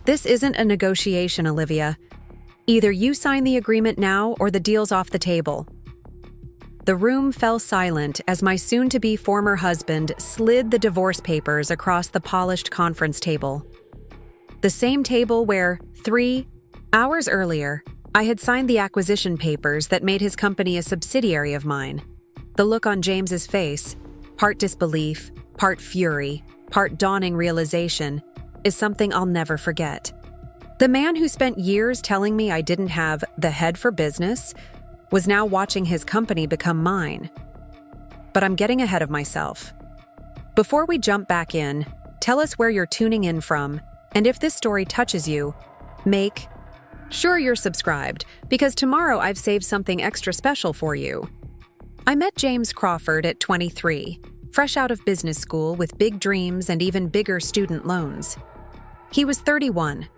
This isn't a negotiation, Olivia. Either you sign the agreement now or the deal's off the table. The room fell silent as my soon-to-be former husband slid the divorce papers across the polished conference table. The same table where, 3 hours earlier, I had signed the acquisition papers that made his company a subsidiary of mine. The look on James's face, part disbelief, part fury, part dawning realization, is something I'll never forget. The man who spent years telling me I didn't have the head for business was now watching his company become mine. But I'm getting ahead of myself. Before we jump back in, tell us where you're tuning in from, and if this story touches you, make sure you're subscribed, because tomorrow I've saved something extra special for you. I met James Crawford at 23, fresh out of business school with big dreams and even bigger student loans. He was 31,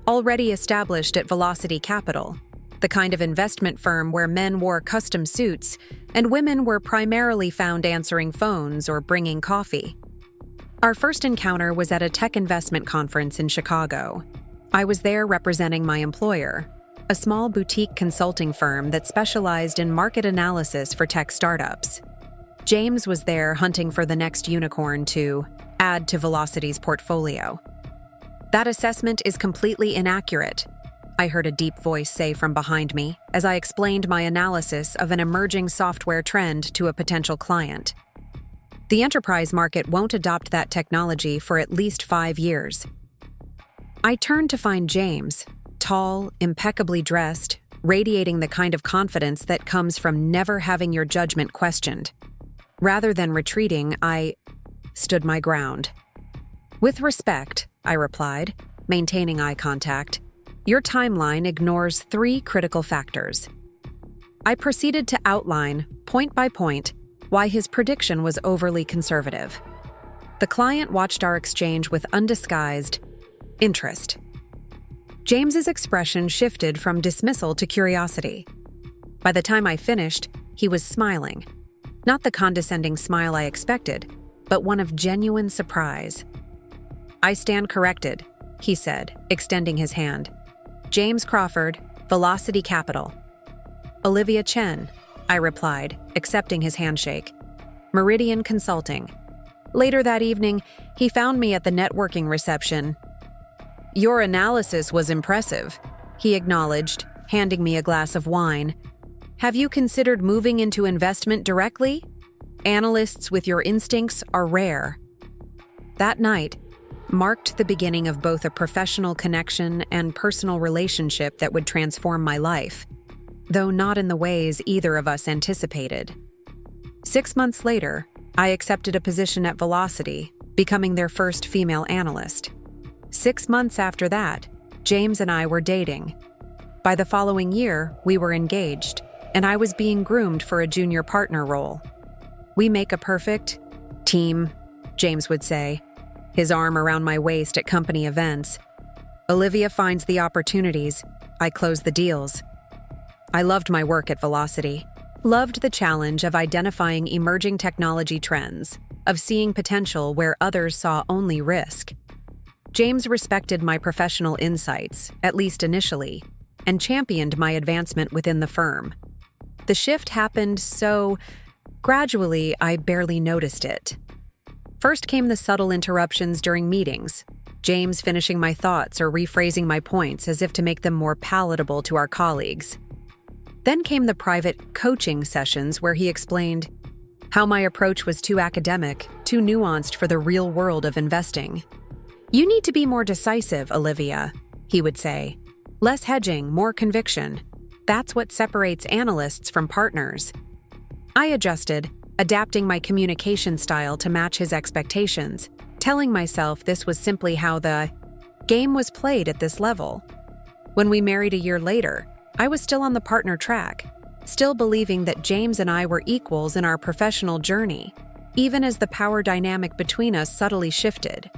already established at Velocity Capital, the kind of investment firm where men wore custom suits and women were primarily found answering phones or bringing coffee. Our first encounter was at a tech investment conference in Chicago. I was there representing my employer, a small boutique consulting firm that specialized in market analysis for tech startups. James was there hunting for the next unicorn to add to Velocity's portfolio. That assessment is completely inaccurate, I heard a deep voice say from behind me as I explained my analysis of an emerging software trend to a potential client. The enterprise market won't adopt that technology for at least 5 years. I turned to find James, tall, impeccably dressed, radiating the kind of confidence that comes from never having your judgment questioned. Rather than retreating, I stood my ground. With respect, I replied, maintaining eye contact, your timeline ignores 3 critical factors. I proceeded to outline, point by point, why his prediction was overly conservative. The client watched our exchange with undisguised interest. James's expression shifted from dismissal to curiosity. By the time I finished, he was smiling. Not the condescending smile I expected, but one of genuine surprise. I stand corrected, he said, extending his hand. James Crawford, Velocity Capital. Olivia Chen, I replied, accepting his handshake. Meridian Consulting. Later that evening, he found me at the networking reception. Your analysis was impressive, he acknowledged, handing me a glass of wine. Have you considered moving into investment directly? Analysts with your instincts are rare. That night marked the beginning of both a professional connection and personal relationship that would transform my life, though not in the ways either of us anticipated. 6 months later, I accepted a position at Velocity, becoming their first female analyst. 6 months after that, James and I were dating. By the following year, we were engaged, and I was being groomed for a junior partner role. We make a perfect team, James would say, his arm around my waist at company events. Olivia finds the opportunities, I close the deals. I loved my work at Velocity, loved the challenge of identifying emerging technology trends, of seeing potential where others saw only risk. James respected my professional insights, at least initially, and championed my advancement within the firm. The shift happened so gradually I barely noticed it. First came the subtle interruptions during meetings, James finishing my thoughts or rephrasing my points as if to make them more palatable to our colleagues. Then came the private coaching sessions where he explained how my approach was too academic, too nuanced for the real world of investing. You need to be more decisive, Olivia, he would say. Less hedging, more conviction. That's what separates analysts from partners. I adjusted, adapting my communication style to match his expectations, telling myself this was simply how the game was played at this level. When we married a year later, I was still on the partner track, still believing that James and I were equals in our professional journey, even as the power dynamic between us subtly shifted.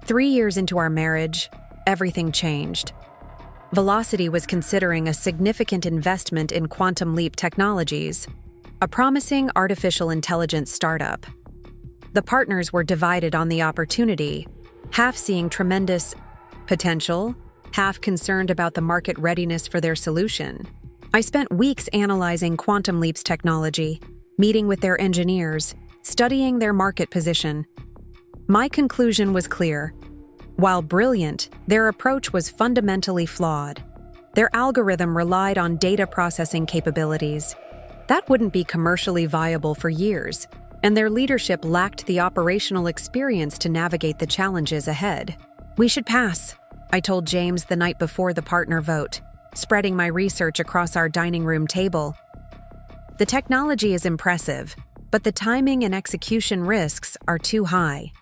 3 years into our marriage, everything changed. Velocity was considering a significant investment in quantum leap technologies, a promising artificial intelligence startup. The partners were divided on the opportunity, half seeing tremendous potential, half concerned about the market readiness for their solution. I spent weeks analyzing Quantum Leap's technology, meeting with their engineers, studying their market position. My conclusion was clear. While brilliant, their approach was fundamentally flawed. Their algorithm relied on data processing capabilities. That wouldn't be commercially viable for years, and their leadership lacked the operational experience to navigate the challenges ahead. "We should pass," I told James the night before the partner vote, spreading my research across our dining room table. "The technology is impressive, but the timing and execution risks are too high."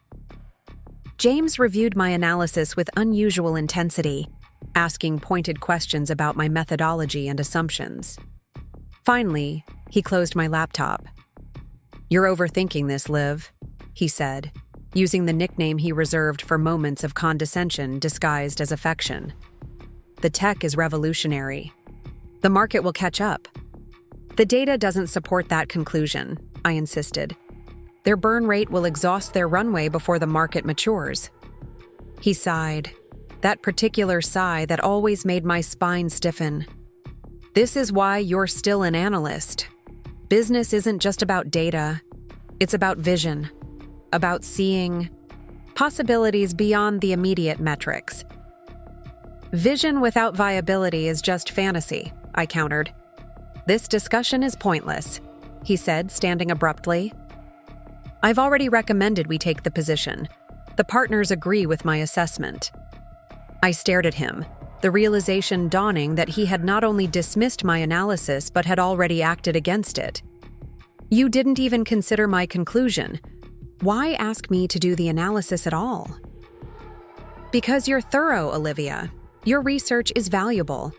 James reviewed my analysis with unusual intensity, asking pointed questions about my methodology and assumptions. Finally, he closed my laptop. "You're overthinking this, Liv," he said, using the nickname he reserved for moments of condescension disguised as affection. "The tech is revolutionary. The market will catch up." "The data doesn't support that conclusion," I insisted. "Their burn rate will exhaust their runway before the market matures." He sighed, that particular sigh that always made my spine stiffen. "This is why you're still an analyst. Business isn't just about data. It's about vision, about seeing possibilities beyond the immediate metrics." "Vision without viability is just fantasy," I countered. "This discussion is pointless," he said, standing abruptly. "I've already recommended we take the position. The partners agree with my assessment." I stared at him, the realization dawning that he had not only dismissed my analysis but had already acted against it. "You didn't even consider my conclusion. Why ask me to do the analysis at all?" "Because you're thorough, Olivia. Your research is valuable.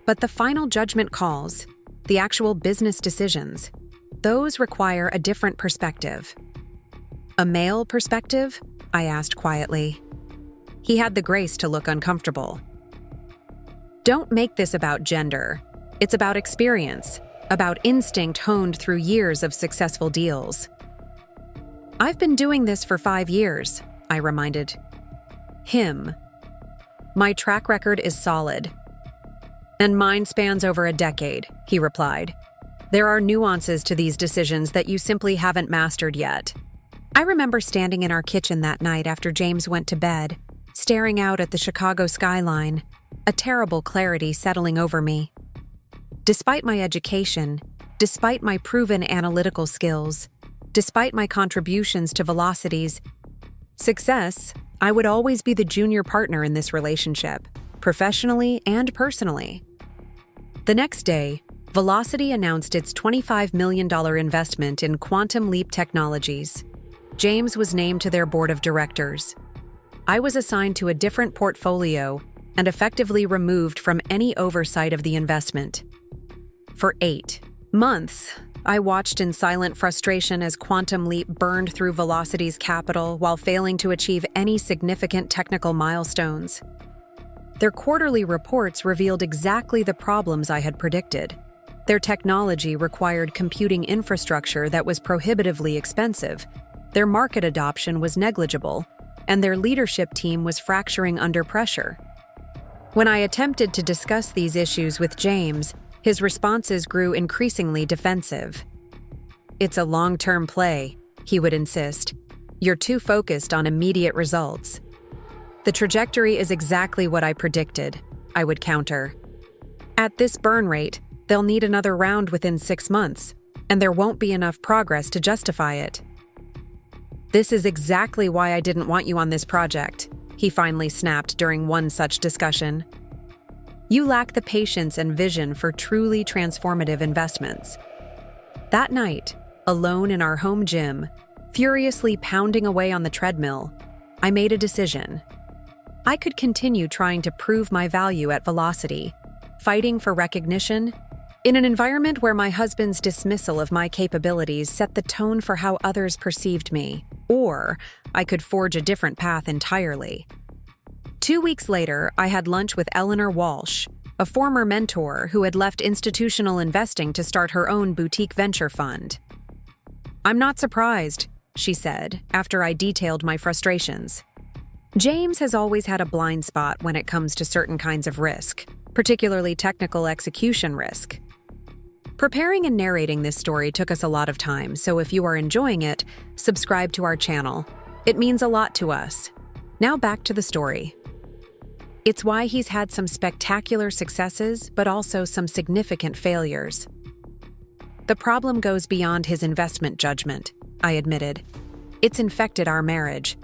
But the final judgment calls, the actual business decisions, those require a different perspective." "A male perspective?" I asked quietly. He had the grace to look uncomfortable. "Don't make this about gender. It's about experience, about instinct honed through years of successful deals." "I've been doing this for 5 years," I reminded him. "My track record is solid." "And mine spans over a decade," he replied. "There are nuances to these decisions that you simply haven't mastered yet." I remember standing in our kitchen that night after James went to bed, staring out at the Chicago skyline, a terrible clarity settling over me. Despite my education, despite my proven analytical skills, despite my contributions to Velocity's success, I would always be the junior partner in this relationship, professionally and personally. The next day, Velocity announced its $25 million investment in Quantum Leap Technologies. James was named to their board of directors. I was assigned to a different portfolio and effectively removed from any oversight of the investment. For 8 months, I watched in silent frustration as Quantum Leap burned through Velocity's capital while failing to achieve any significant technical milestones. Their quarterly reports revealed exactly the problems I had predicted. Their technology required computing infrastructure that was prohibitively expensive, their market adoption was negligible, and their leadership team was fracturing under pressure. When I attempted to discuss these issues with James, his responses grew increasingly defensive. "It's a long-term play," he would insist. "You're too focused on immediate results." "The trajectory is exactly what I predicted," I would counter. "At this burn rate, they'll need another round within 6 months, and there won't be enough progress to justify it." "This is exactly why I didn't want you on this project," he finally snapped during one such discussion. "You lack the patience and vision for truly transformative investments." That night, alone in our home gym, furiously pounding away on the treadmill, I made a decision. I could continue trying to prove my value at Velocity, fighting for recognition, in an environment where my husband's dismissal of my capabilities set the tone for how others perceived me, or I could forge a different path entirely. 2 weeks later, I had lunch with Eleanor Walsh, a former mentor who had left institutional investing to start her own boutique venture fund. "I'm not surprised," she said, after I detailed my frustrations. James has always had a blind spot when it comes to certain kinds of risk, particularly technical execution risk. Preparing and narrating this story took us a lot of time, so if you are enjoying it, subscribe to our channel. It means a lot to us. Now back to the story. It's why he's had some spectacular successes, but also some significant failures. The problem goes beyond his investment judgment, I admitted. It's infected our marriage.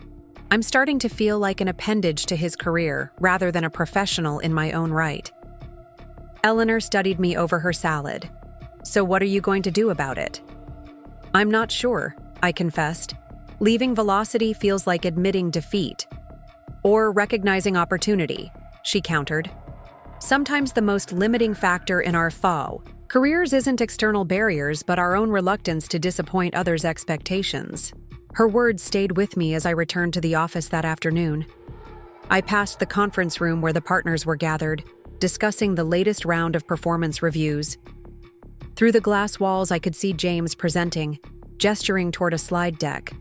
I'm starting to feel like an appendage to his career rather than a professional in my own right. Eleanor studied me over her salad. So what are you going to do about it? I'm not sure, I confessed. Leaving Velocity feels like admitting defeat. Or recognizing opportunity, she countered. Sometimes the most limiting factor in our careers isn't external barriers, but our own reluctance to disappoint others' expectations. Her words stayed with me as I returned to the office that afternoon. I passed the conference room where the partners were gathered, discussing the latest round of performance reviews. Through the glass walls, I could see James presenting, gesturing toward a slide deck.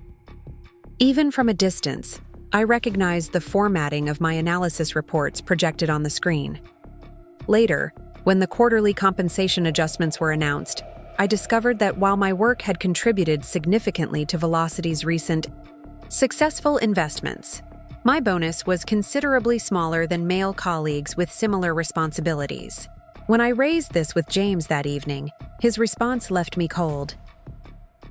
Even from a distance, I recognized the formatting of my analysis reports projected on the screen. Later, when the quarterly compensation adjustments were announced, I discovered that while my work had contributed significantly to Velocity's recent successful investments, my bonus was considerably smaller than male colleagues with similar responsibilities. When I raised this with James that evening, his response left me cold.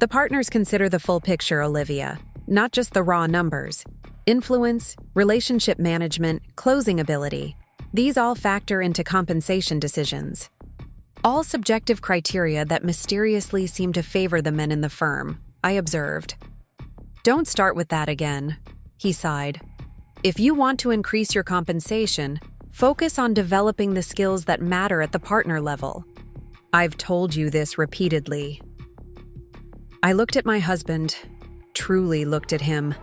The partners consider the full picture, Olivia, not just the raw numbers. Influence, relationship management, closing ability, these all factor into compensation decisions. All subjective criteria that mysteriously seem to favor the men in the firm, I observed. Don't start with that again, he sighed. If you want to increase your compensation, focus on developing the skills that matter at the partner level. I've told you this repeatedly. I looked at my husband, truly looked at him,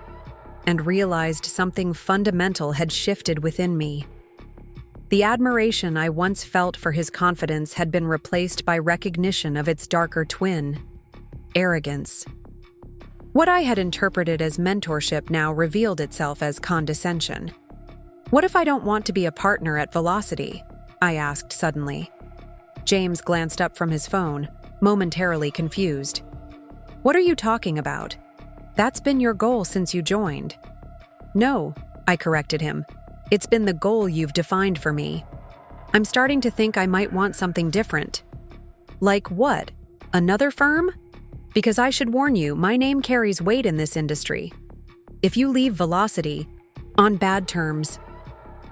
and realized something fundamental had shifted within me. The admiration I once felt for his confidence had been replaced by recognition of its darker twin, arrogance. What I had interpreted as mentorship now revealed itself as condescension. What if I don't want to be a partner at Velocity? I asked suddenly. James glanced up from his phone, momentarily confused. What are you talking about? That's been your goal since you joined. No, I corrected him. It's been the goal you've defined for me. I'm starting to think I might want something different. Like what? Another firm? Because I should warn you, my name carries weight in this industry. If you leave Velocity, on bad terms.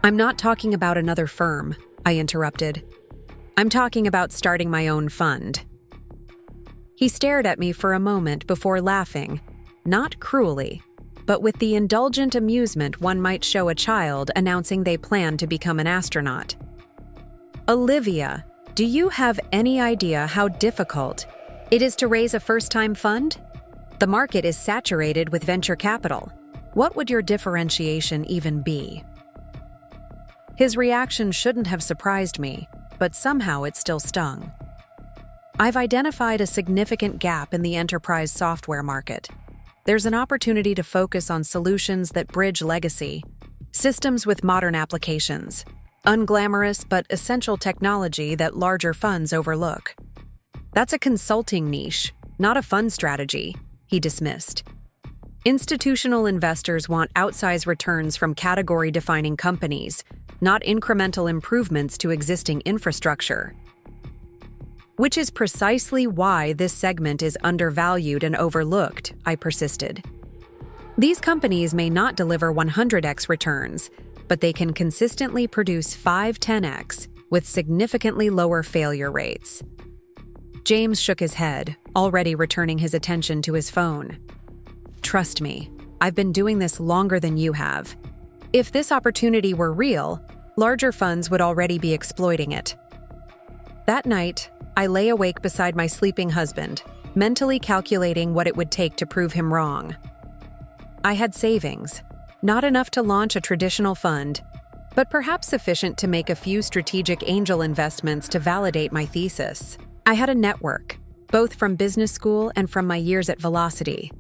I'm not talking about another firm, I interrupted. I'm talking about starting my own fund. He stared at me for a moment before laughing. Not cruelly, but with the indulgent amusement one might show a child announcing they plan to become an astronaut. Olivia, do you have any idea how difficult it is to raise a first-time fund? The market is saturated with venture capital. What would your differentiation even be? His reaction shouldn't have surprised me, but somehow it still stung. I've identified a significant gap in the enterprise software market. There's an opportunity to focus on solutions that bridge legacy, systems with modern applications, unglamorous but essential technology that larger funds overlook. That's a consulting niche, not a fund strategy, he dismissed. Institutional investors want outsized returns from category-defining companies, not incremental improvements to existing infrastructure. Which is precisely why this segment is undervalued and overlooked, I persisted. These companies may not deliver 100x returns, but they can consistently produce 5-10x with significantly lower failure rates. James shook his head, already returning his attention to his phone. Trust me, I've been doing this longer than you have. If this opportunity were real, larger funds would already be exploiting it. That night, I lay awake beside my sleeping husband, mentally calculating what it would take to prove him wrong. I had savings, not enough to launch a traditional fund, but perhaps sufficient to make a few strategic angel investments to validate my thesis. I had a network, both from business school and from my years at Velocity.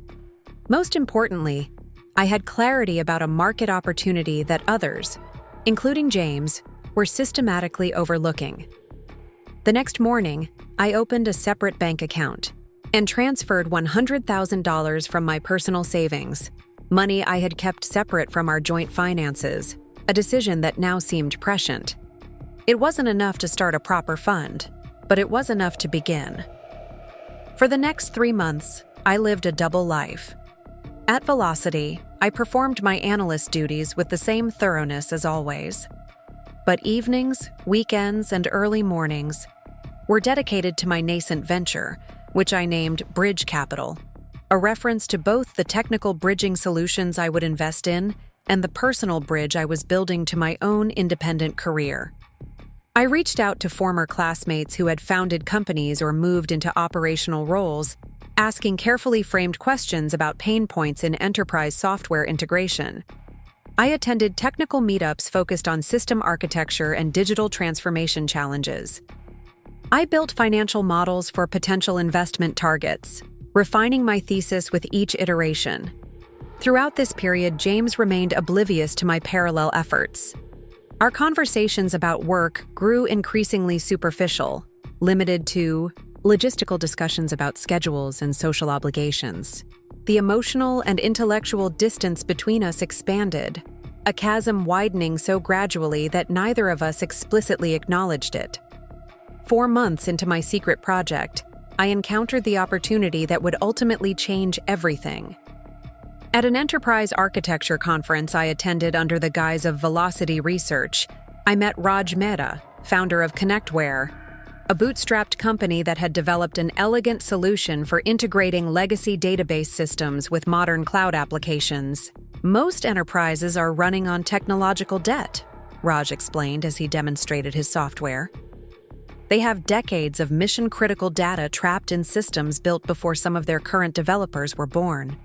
Most importantly, I had clarity about a market opportunity that others, including James, were systematically overlooking. The next morning, I opened a separate bank account and transferred $100,000 from my personal savings, money I had kept separate from our joint finances, a decision that now seemed prescient. It wasn't enough to start a proper fund, but it was enough to begin. For the next 3 months, I lived a double life. At Velocity, I performed my analyst duties with the same thoroughness as always. But evenings, weekends, and early mornings were dedicated to my nascent venture, which I named Bridge Capital, a reference to both the technical bridging solutions I would invest in and the personal bridge I was building to my own independent career. I reached out to former classmates who had founded companies or moved into operational roles, asking carefully framed questions about pain points in enterprise software integration. I attended technical meetups focused on system architecture and digital transformation challenges. I built financial models for potential investment targets, refining my thesis with each iteration. Throughout this period, James remained oblivious to my parallel efforts. Our conversations about work grew increasingly superficial, limited to logistical discussions about schedules and social obligations. The emotional and intellectual distance between us expanded, a chasm widening so gradually that neither of us explicitly acknowledged it. 4 months into my secret project, I encountered the opportunity that would ultimately change everything. At an enterprise architecture conference I attended under the guise of Velocity Research, I met Raj Mehta, founder of ConnectWare, a bootstrapped company that had developed an elegant solution for integrating legacy database systems with modern cloud applications. Most enterprises are running on technological debt, Raj explained as he demonstrated his software. They have decades of mission-critical data trapped in systems built before some of their current developers were born.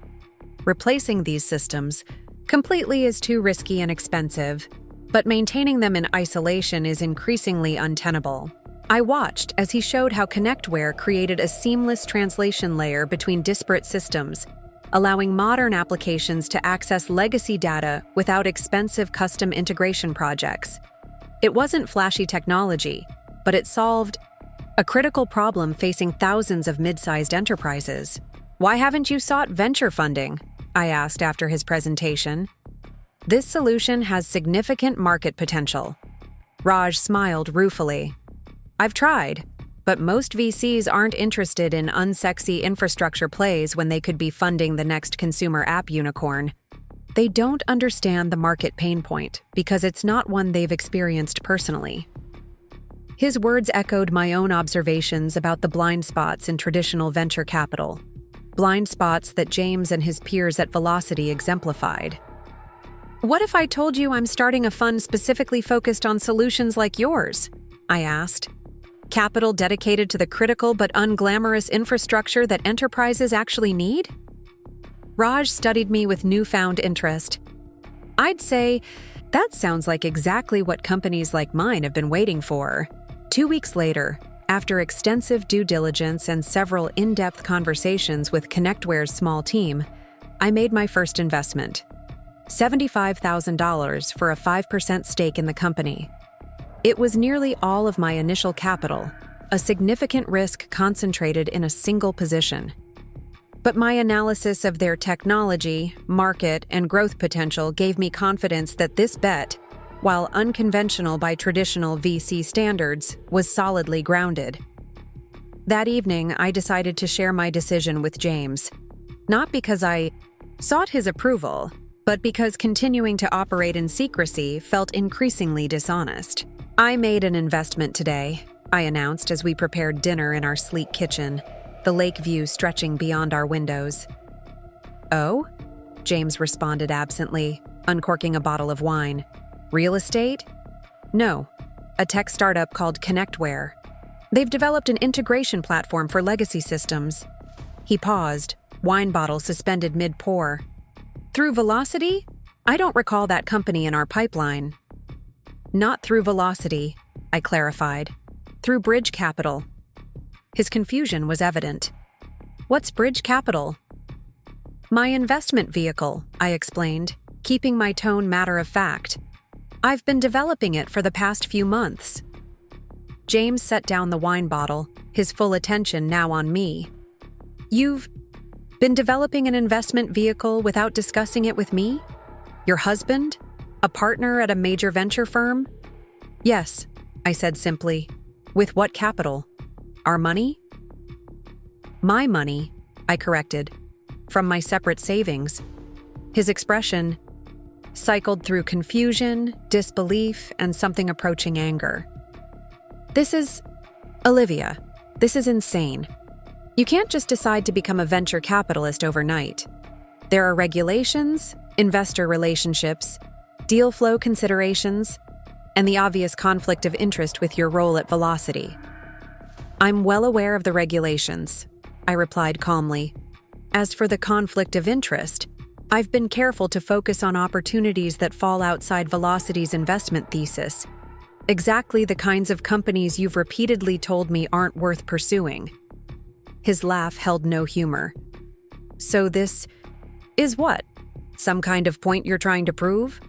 Replacing these systems completely is too risky and expensive, but maintaining them in isolation is increasingly untenable. I watched as he showed how ConnectWare created a seamless translation layer between disparate systems, allowing modern applications to access legacy data without expensive custom integration projects. It wasn't flashy technology, but it solved a critical problem facing thousands of mid-sized enterprises. "Why haven't you sought venture funding?" I asked after his presentation. "This solution has significant market potential." Raj smiled ruefully. "I've tried, but most VCs aren't interested in unsexy infrastructure plays when they could be funding the next consumer app unicorn. They don't understand the market pain point because it's not one they've experienced personally." His words echoed my own observations about the blind spots in traditional venture capital, blind spots that James and his peers at Velocity exemplified. "What if I told you I'm starting a fund specifically focused on solutions like yours?" I asked. "Capital dedicated to the critical but unglamorous infrastructure that enterprises actually need?" Raj studied me with newfound interest. "I'd say, that sounds like exactly what companies like mine have been waiting for." 2 weeks later, after extensive due diligence and several in-depth conversations with ConnectWare's small team, I made my first investment, $75,000 for a 5% stake in the company. It was nearly all of my initial capital, a significant risk concentrated in a single position. But my analysis of their technology, market, and growth potential gave me confidence that this bet, while unconventional by traditional VC standards, was solidly grounded. That evening, I decided to share my decision with James, not because I sought his approval, but because continuing to operate in secrecy felt increasingly dishonest. "I made an investment today," I announced as we prepared dinner in our sleek kitchen, the lake view stretching beyond our windows. "Oh?" James responded absently, uncorking a bottle of wine. "Real estate?" "No, a tech startup called ConnectWare. They've developed an integration platform for legacy systems." He paused, wine bottle suspended mid-pour. "Through Velocity? I don't recall that company in our pipeline." "Not through Velocity," I clarified. "Through Bridge Capital." His confusion was evident. "What's Bridge Capital?" My investment vehicle, I explained, keeping my tone matter of fact. I've been developing it for the past few months. James set down the wine bottle, his full attention now on me. You've been developing an investment vehicle without discussing it with me? Your husband? A partner at a major venture firm? Yes, I said simply. With what capital? Our money? My money, I corrected. From my separate savings. His expression cycled through confusion, disbelief, and something approaching anger. Olivia, this is insane. You can't just decide to become a venture capitalist overnight. There are regulations, investor relationships, deal flow considerations, and the obvious conflict of interest with your role at Velocity. I'm well aware of the regulations, I replied calmly. As for the conflict of interest, I've been careful to focus on opportunities that fall outside Velocity's investment thesis. Exactly the kinds of companies you've repeatedly told me aren't worth pursuing. His laugh held no humor. So this is what? Some kind of point you're trying to prove?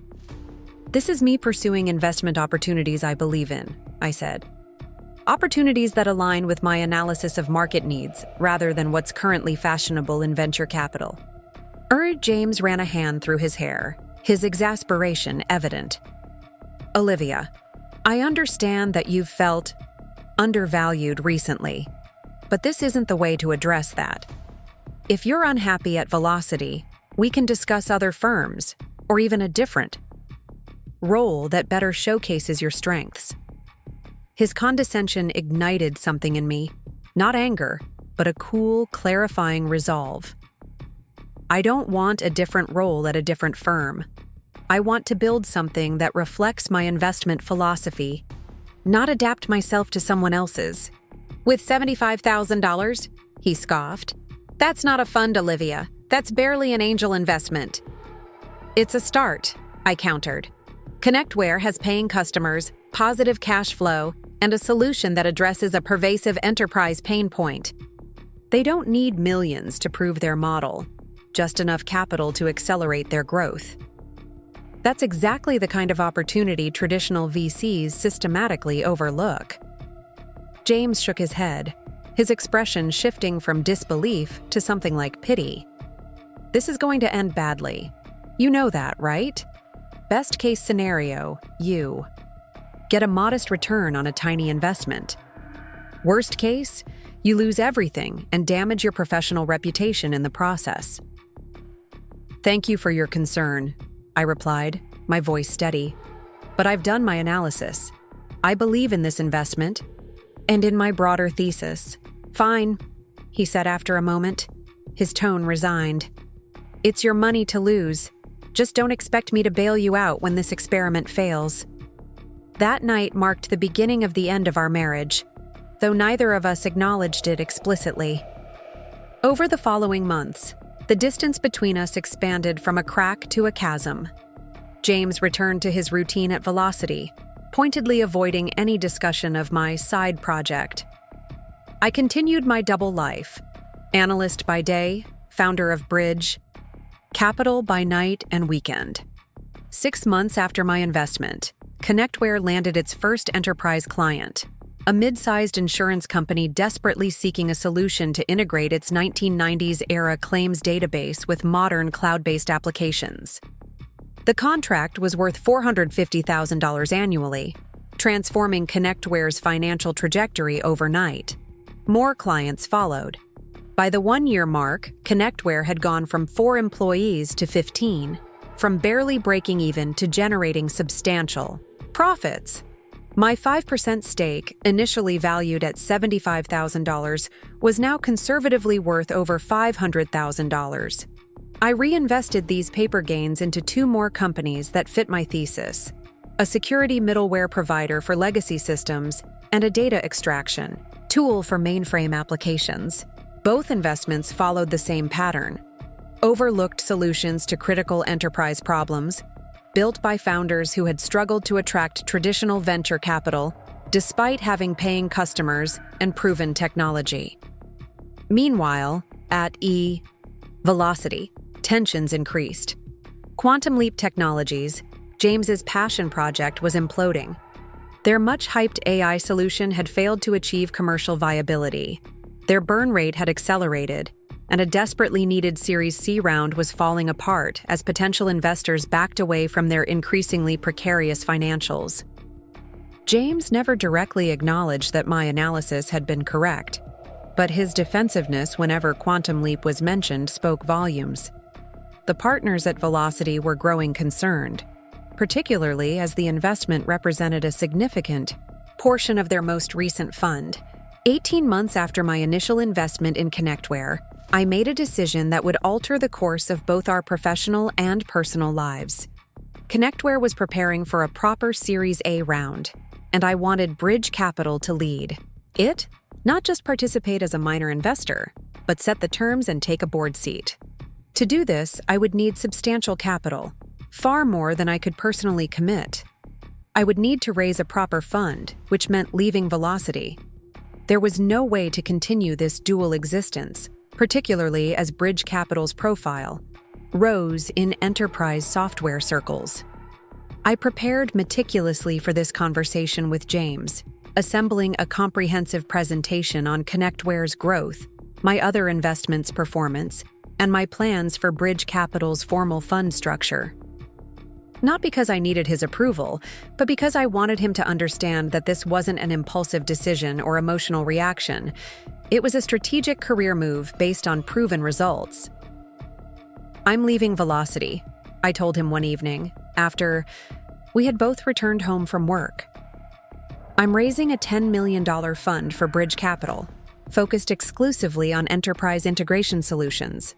This is me pursuing investment opportunities I believe in, I said. Opportunities that align with my analysis of market needs rather than what's currently fashionable in venture capital. James ran a hand through his hair, his exasperation evident. Olivia, I understand that you've felt undervalued recently, but this isn't the way to address that. If you're unhappy at Velocity, we can discuss other firms, or even a different role that better showcases your strengths. His condescension ignited something in me, not anger, but a cool, clarifying resolve. I don't want a different role at a different firm. I want to build something that reflects my investment philosophy, not adapt myself to someone else's. With $75,000? He scoffed. That's not a fund, Olivia. That's barely an angel investment. It's a start, I countered. ConnectWare has paying customers, positive cash flow, and a solution that addresses a pervasive enterprise pain point. They don't need millions to prove their model, just enough capital to accelerate their growth. That's exactly the kind of opportunity traditional VCs systematically overlook. James shook his head, his expression shifting from disbelief to something like pity. This is going to end badly. You know that, right? Best case scenario, you get a modest return on a tiny investment. Worst case, you lose everything and damage your professional reputation in the process. Thank you for your concern, I replied, my voice steady. But I've done my analysis. I believe in this investment and in my broader thesis. Fine, he said after a moment, his tone resigned. It's your money to lose. Just don't expect me to bail you out when this experiment fails. That night marked the beginning of the end of our marriage, though neither of us acknowledged it explicitly. Over the following months, the distance between us expanded from a crack to a chasm. James returned to his routine at Velocity, pointedly avoiding any discussion of my side project. I continued my double life, analyst by day, founder of Bridge, capital by night and weekend. 6 months after my investment, ConnectWare landed its first enterprise client, a mid-sized insurance company desperately seeking a solution to integrate its 1990s-era claims database with modern cloud-based applications. The contract was worth $450,000 annually, transforming ConnectWare's financial trajectory overnight. More clients followed. By the 1-year mark, ConnectWare had gone from 4 employees to 15, from barely breaking even to generating substantial profits. My 5% stake, initially valued at $75,000, was now conservatively worth over $500,000. I reinvested these paper gains into 2 more companies that fit my thesis: a security middleware provider for legacy systems and a data extraction tool for mainframe applications. Both investments followed the same pattern: overlooked solutions to critical enterprise problems, built by founders who had struggled to attract traditional venture capital despite having paying customers and proven technology. Meanwhile, at Velocity, Tensions increased. Quantum Leap Technologies, James's passion project, was imploding. Their much-hyped AI solution had failed to achieve commercial viability. Their burn rate had accelerated, and a desperately needed Series C round was falling apart as potential investors backed away from their increasingly precarious financials. James never directly acknowledged that my analysis had been correct, but his defensiveness whenever Quantum Leap was mentioned spoke volumes. The partners at Velocity were growing concerned, particularly as the investment represented a significant portion of their most recent fund. 18 months after my initial investment in Connectware, I made a decision that would alter the course of both our professional and personal lives. Connectware was preparing for a proper Series A round, and I wanted Bridge Capital to lead it, not just participate as a minor investor, but set the terms and take a board seat. To do this, I would need substantial capital, far more than I could personally commit. I would need to raise a proper fund, which meant leaving Velocity. There was no way to continue this dual existence, particularly as Bridge Capital's profile rose in enterprise software circles. I prepared meticulously for this conversation with James, assembling a comprehensive presentation on Connectware's growth, my other investments' performance, and my plans for Bridge Capital's formal fund structure. Not because I needed his approval, but because I wanted him to understand that this wasn't an impulsive decision or emotional reaction. It was a strategic career move based on proven results. "I'm leaving Velocity," I told him one evening, after we had both returned home from work. "I'm raising a $10 million fund for Bridge Capital, focused exclusively on enterprise integration solutions."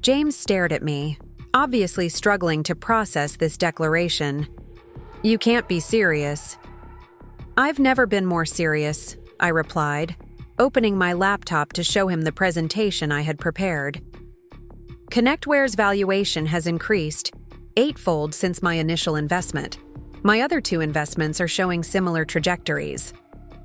James stared at me, obviously struggling to process this declaration. "You can't be serious." "I've never been more serious," I replied, opening my laptop to show him the presentation I had prepared. Connectware's valuation has increased eightfold since my initial investment. My other two investments are showing similar trajectories.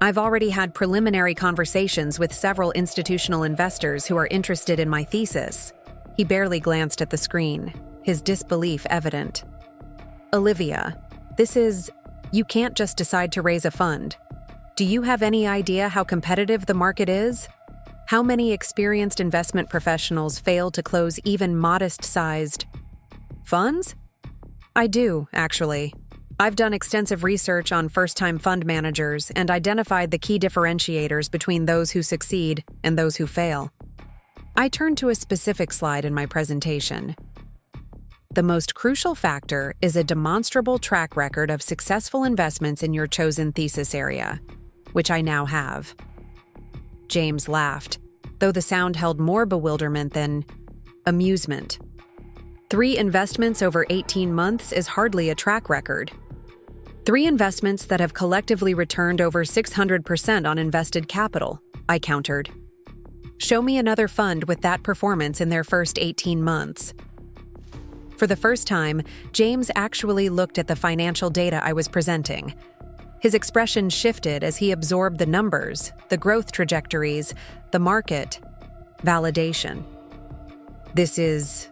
I've already had preliminary conversations with several institutional investors who are interested in my thesis. He barely glanced at the screen, his disbelief evident. "Olivia, you can't just decide to raise a fund. Do you have any idea how competitive the market is? How many experienced investment professionals fail to close even modest-sized funds?" "I do, actually. I've done extensive research on first-time fund managers and identified the key differentiators between those who succeed and those who fail." I turned to a specific slide in my presentation. "The most crucial factor is a demonstrable track record of successful investments in your chosen thesis area, which I now have." James laughed, though the sound held more bewilderment than amusement. 3 investments over 18 months is hardly a track record. 3 investments that have collectively returned over 600% on invested capital, I countered. "Show me another fund with that performance in their first 18 months. For the first time, James actually looked at the financial data I was presenting. His expression shifted as he absorbed the numbers, the growth trajectories, the market validation. "This is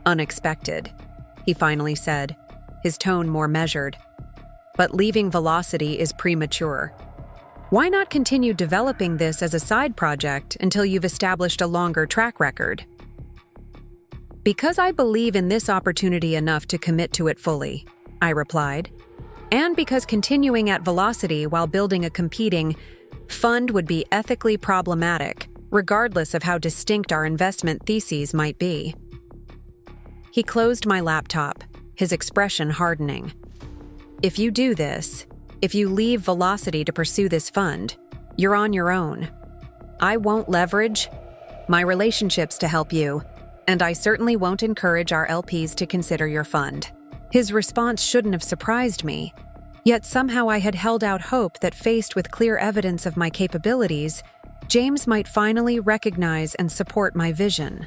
unexpected," he finally said, his tone more measured. "But leaving Velocity is premature. Why not continue developing this as a side project until you've established a longer track record?" "Because I believe in this opportunity enough to commit to it fully," I replied. "And because continuing at Velocity while building a competing fund would be ethically problematic, regardless of how distinct our investment theses might be." He closed my laptop, his expression hardening. "If you do this, if you leave Velocity to pursue this fund, you're on your own. I won't leverage my relationships to help you, and I certainly won't encourage our LPs to consider your fund." His response shouldn't have surprised me, yet somehow I had held out hope that faced with clear evidence of my capabilities, James might finally recognize and support my vision.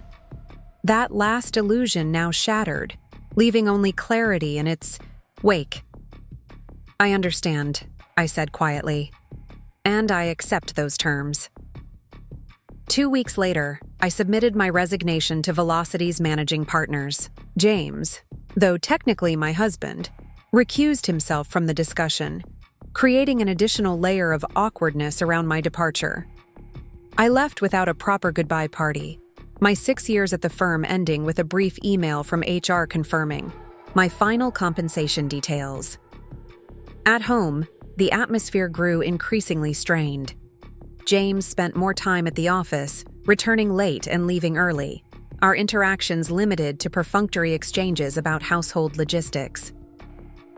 That last illusion now shattered, leaving only clarity in its wake. "I understand," I said quietly, "and I accept those terms." 2 weeks later, I submitted my resignation to Velocity's managing partners. James, though technically my husband, recused himself from the discussion, creating an additional layer of awkwardness around my departure. I left without a proper goodbye party, my 6 years at the firm ending with a brief email from HR confirming my final compensation details. At home, the atmosphere grew increasingly strained. James spent more time at the office, returning late and leaving early, our interactions limited to perfunctory exchanges about household logistics.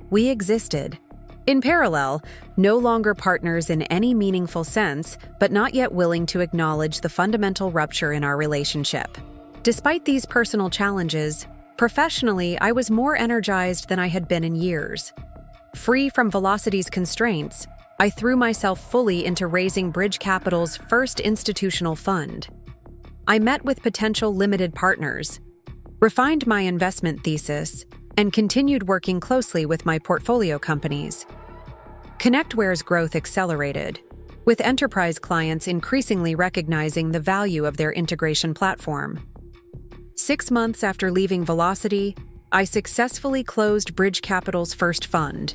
We existed, in parallel, no longer partners in any meaningful sense, but not yet willing to acknowledge the fundamental rupture in our relationship. Despite these personal challenges, professionally, I was more energized than I had been in years. Free from Velocity's constraints, I threw myself fully into raising Bridge Capital's first institutional fund. I met with potential limited partners, refined my investment thesis, and continued working closely with my portfolio companies. ConnectWare's growth accelerated, with enterprise clients increasingly recognizing the value of their integration platform. 6 months after leaving Velocity, I successfully closed Bridge Capital's first fund,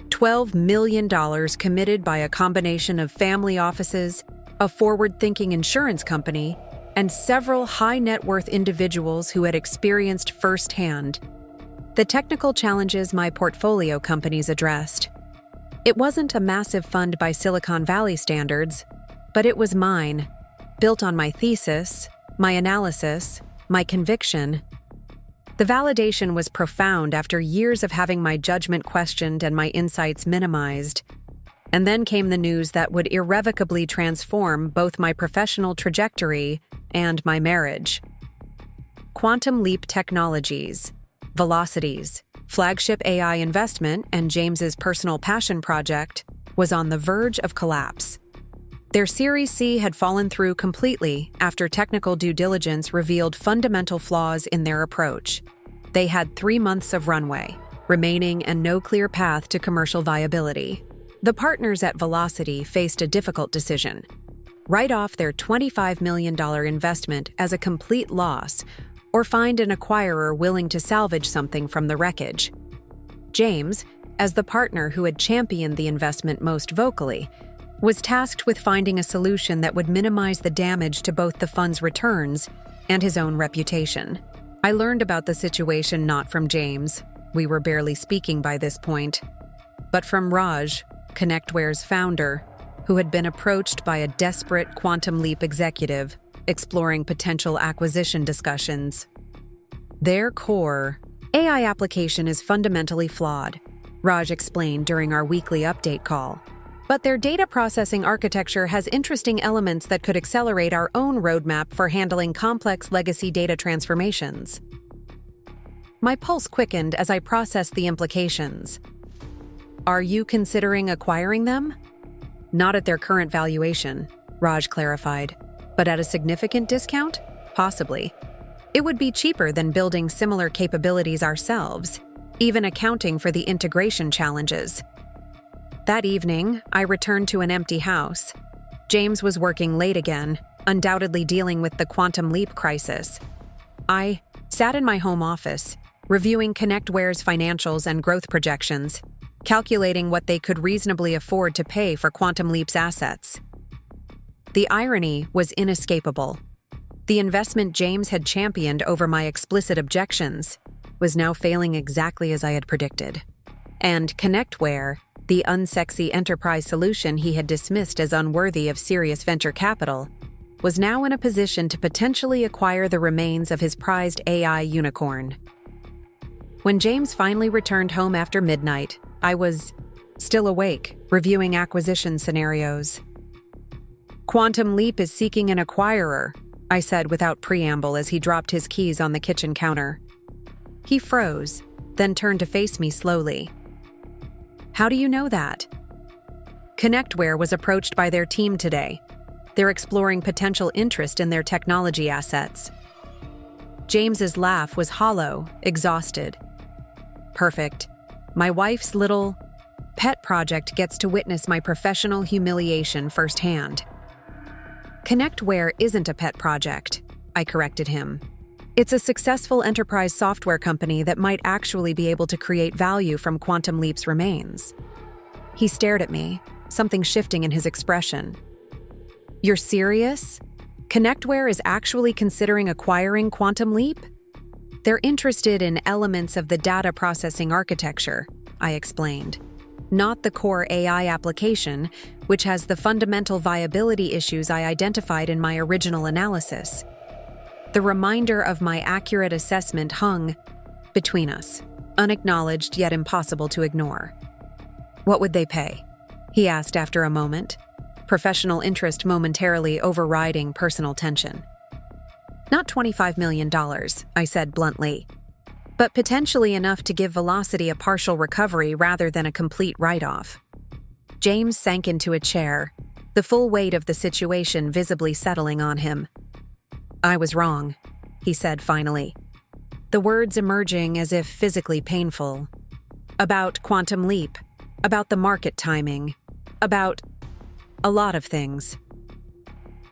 $12 million committed by a combination of family offices, a forward-thinking insurance company, and several high-net-worth individuals who had experienced firsthand the technical challenges my portfolio companies addressed. It wasn't a massive fund by Silicon Valley standards, but it was mine, built on my thesis, my analysis, my conviction. The validation was profound after years of having my judgment questioned and my insights minimized. And then came the news that would irrevocably transform both my professional trajectory and my marriage. Quantum Leap Technologies, Velocity's flagship AI investment and James's personal passion project, was on the verge of collapse. Their Series C had fallen through completely after technical due diligence revealed fundamental flaws in their approach. They had 3 months of runway remaining and no clear path to commercial viability. The partners at Velocity faced a difficult decision: write off their $25 million investment as a complete loss, or find an acquirer willing to salvage something from the wreckage. James, as the partner who had championed the investment most vocally, was tasked with finding a solution that would minimize the damage to both the fund's returns and his own reputation. I learned about the situation not from James, we were barely speaking by this point, but from Raj, ConnectWare's founder, who had been approached by a desperate Quantum Leap executive exploring potential acquisition discussions. Their core AI application is fundamentally flawed, Raj explained during our weekly update call. But their data processing architecture has interesting elements that could accelerate our own roadmap for handling complex legacy data transformations. My pulse quickened as I processed the implications. Are you considering acquiring them? Not at their current valuation, Raj clarified. But at a significant discount? Possibly. It would be cheaper than building similar capabilities ourselves, even accounting for the integration challenges. That evening, I returned to an empty house. James was working late again, undoubtedly dealing with the Quantum Leap crisis. I sat in my home office, reviewing ConnectWare's financials and growth projections, calculating what they could reasonably afford to pay for Quantum Leap's assets. The irony was inescapable. The investment James had championed over my explicit objections was now failing exactly as I had predicted. And ConnectWare, the unsexy enterprise solution he had dismissed as unworthy of serious venture capital, was now in a position to potentially acquire the remains of his prized AI unicorn. When James finally returned home after midnight, I was still awake, reviewing acquisition scenarios. Quantum Leap is seeking an acquirer, I said without preamble as he dropped his keys on the kitchen counter. He froze, then turned to face me slowly. How do you know that? ConnectWare was approached by their team today. They're exploring potential interest in their technology assets. James's laugh was hollow, exhausted. Perfect. My wife's little pet project gets to witness my professional humiliation firsthand. ConnectWare isn't a pet project, I corrected him. It's a successful enterprise software company that might actually be able to create value from Quantum Leap's remains. He stared at me, something shifting in his expression. You're serious? Connectware is actually considering acquiring Quantum Leap? They're interested in elements of the data processing architecture, I explained. Not the core AI application, which has the fundamental viability issues I identified in my original analysis. The reminder of my accurate assessment hung between us, unacknowledged yet impossible to ignore. What would they pay? He asked after a moment, professional interest momentarily overriding personal tension. Not $25 million, I said bluntly, but potentially enough to give Velocity a partial recovery rather than a complete write-off. James sank into a chair, the full weight of the situation visibly settling on him. I was wrong, he said finally, the words emerging as if physically painful. About Quantum Leap, about the market timing, about a lot of things.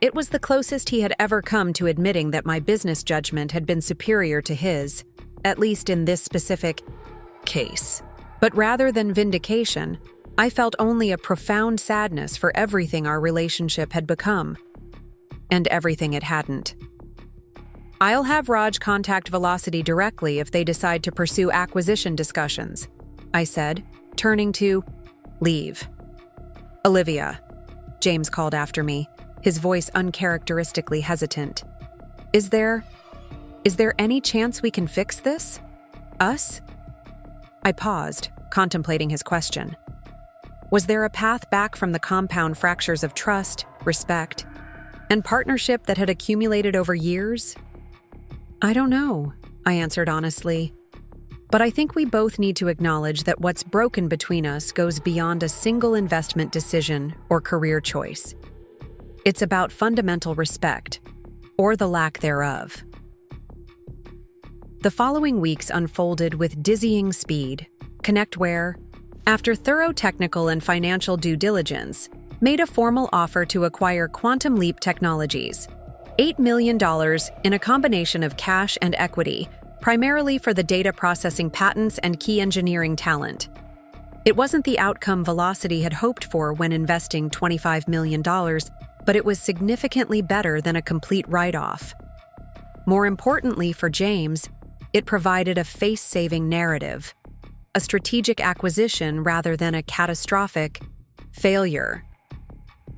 It was the closest he had ever come to admitting that my business judgment had been superior to his, at least in this specific case. But rather than vindication, I felt only a profound sadness for everything our relationship had become, and everything it hadn't. I'll have Raj contact Velocity directly if they decide to pursue acquisition discussions, I said, turning to leave. Olivia, James called after me, his voice uncharacteristically hesitant. Is there any chance we can fix this? Us? I paused, contemplating his question. Was there a path back from the compound fractures of trust, respect, and partnership that had accumulated over years? I don't know, I answered honestly. But I think we both need to acknowledge that what's broken between us goes beyond a single investment decision or career choice. It's about fundamental respect, or the lack thereof. The following weeks unfolded with dizzying speed. Connectware, after thorough technical and financial due diligence, made a formal offer to acquire Quantum Leap Technologies, $8 million in a combination of cash and equity, primarily for the data processing patents and key engineering talent. It wasn't the outcome Velocity had hoped for when investing $25 million, but it was significantly better than a complete write-off. More importantly for James, it provided a face-saving narrative, a strategic acquisition rather than a catastrophic failure.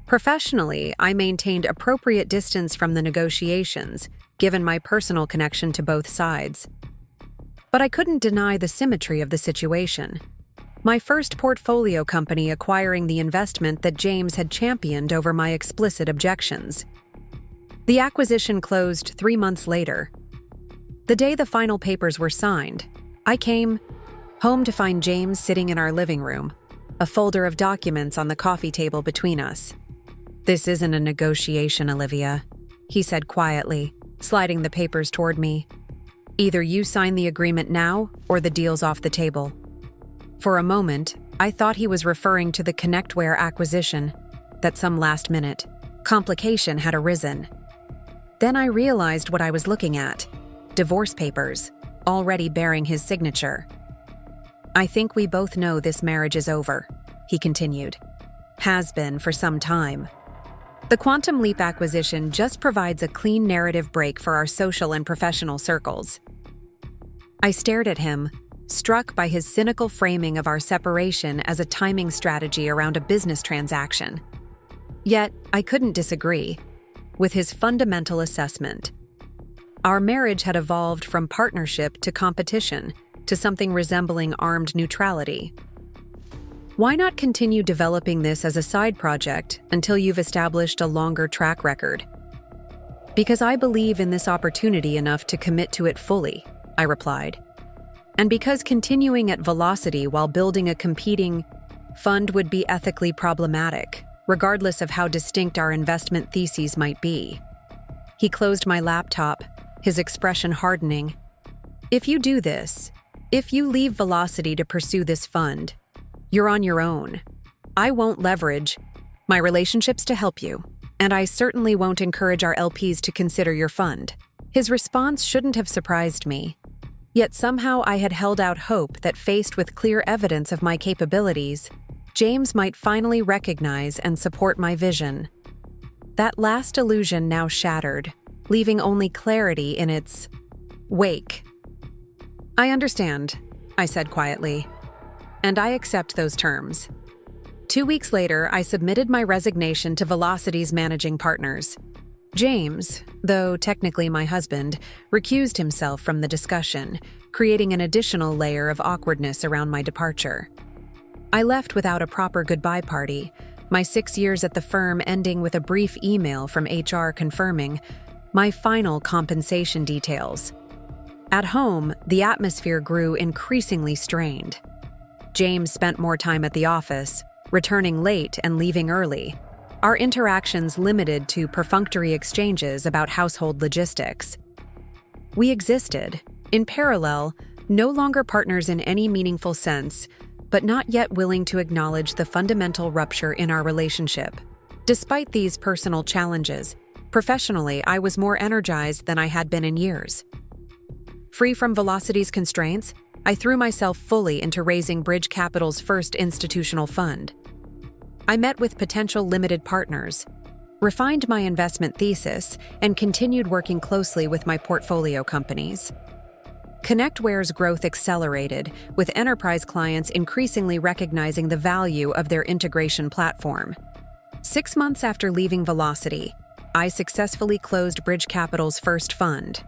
Professionally, I maintained appropriate distance from the negotiations, given my personal connection to both sides. But I couldn't deny the symmetry of the situation. My first portfolio company acquiring the investment that James had championed over my explicit objections. The acquisition closed 3 months later. The day the final papers were signed, I came home to find James sitting in our living room, a folder of documents on the coffee table between us. This isn't a negotiation, Olivia, he said quietly, sliding the papers toward me. Either you sign the agreement now, or the deal's off the table. For a moment, I thought he was referring to the Connectware acquisition, that some last-minute complication had arisen. Then I realized what I was looking at: divorce papers, already bearing his signature. I think we both know this marriage is over, he continued. Has been for some time. The Quantum Leap acquisition just provides a clean narrative break for our social and professional circles. I stared at him, struck by his cynical framing of our separation as a timing strategy around a business transaction. Yet, I couldn't disagree with his fundamental assessment. Our marriage had evolved from partnership to competition to something resembling armed neutrality. Why not continue developing this as a side project until you've established a longer track record? Because I believe in this opportunity enough to commit to it fully, I replied. And because continuing at Velocity while building a competing fund would be ethically problematic, regardless of how distinct our investment theses might be. He closed my laptop, his expression hardening. If you do this, if you leave Velocity to pursue this fund, you're on your own. I won't leverage my relationships to help you, and I certainly won't encourage our LPs to consider your fund. His response shouldn't have surprised me. Yet somehow I had held out hope that faced with clear evidence of my capabilities, James might finally recognize and support my vision. That last illusion now shattered, leaving only clarity in its wake. "I understand," I said quietly, "and I accept those terms." 2 weeks later, I submitted my resignation to Velocity's managing partners. James, though technically my husband, recused himself from the discussion, creating an additional layer of awkwardness around my departure. I left without a proper goodbye party, my 6 years at the firm ending with a brief email from HR confirming my final compensation details. At home, the atmosphere grew increasingly strained. James spent more time at the office, returning late and leaving early. Our interactions limited to perfunctory exchanges about household logistics. We existed, in parallel, no longer partners in any meaningful sense, but not yet willing to acknowledge the fundamental rupture in our relationship. Despite these personal challenges, professionally, I was more energized than I had been in years. Free from Velocity's constraints, I threw myself fully into raising Bridge Capital's first institutional fund. I met with potential limited partners, refined my investment thesis, and continued working closely with my portfolio companies. ConnectWare's growth accelerated, with enterprise clients increasingly recognizing the value of their integration platform. 6 months after leaving Velocity, I successfully closed Bridge Capital's first fund.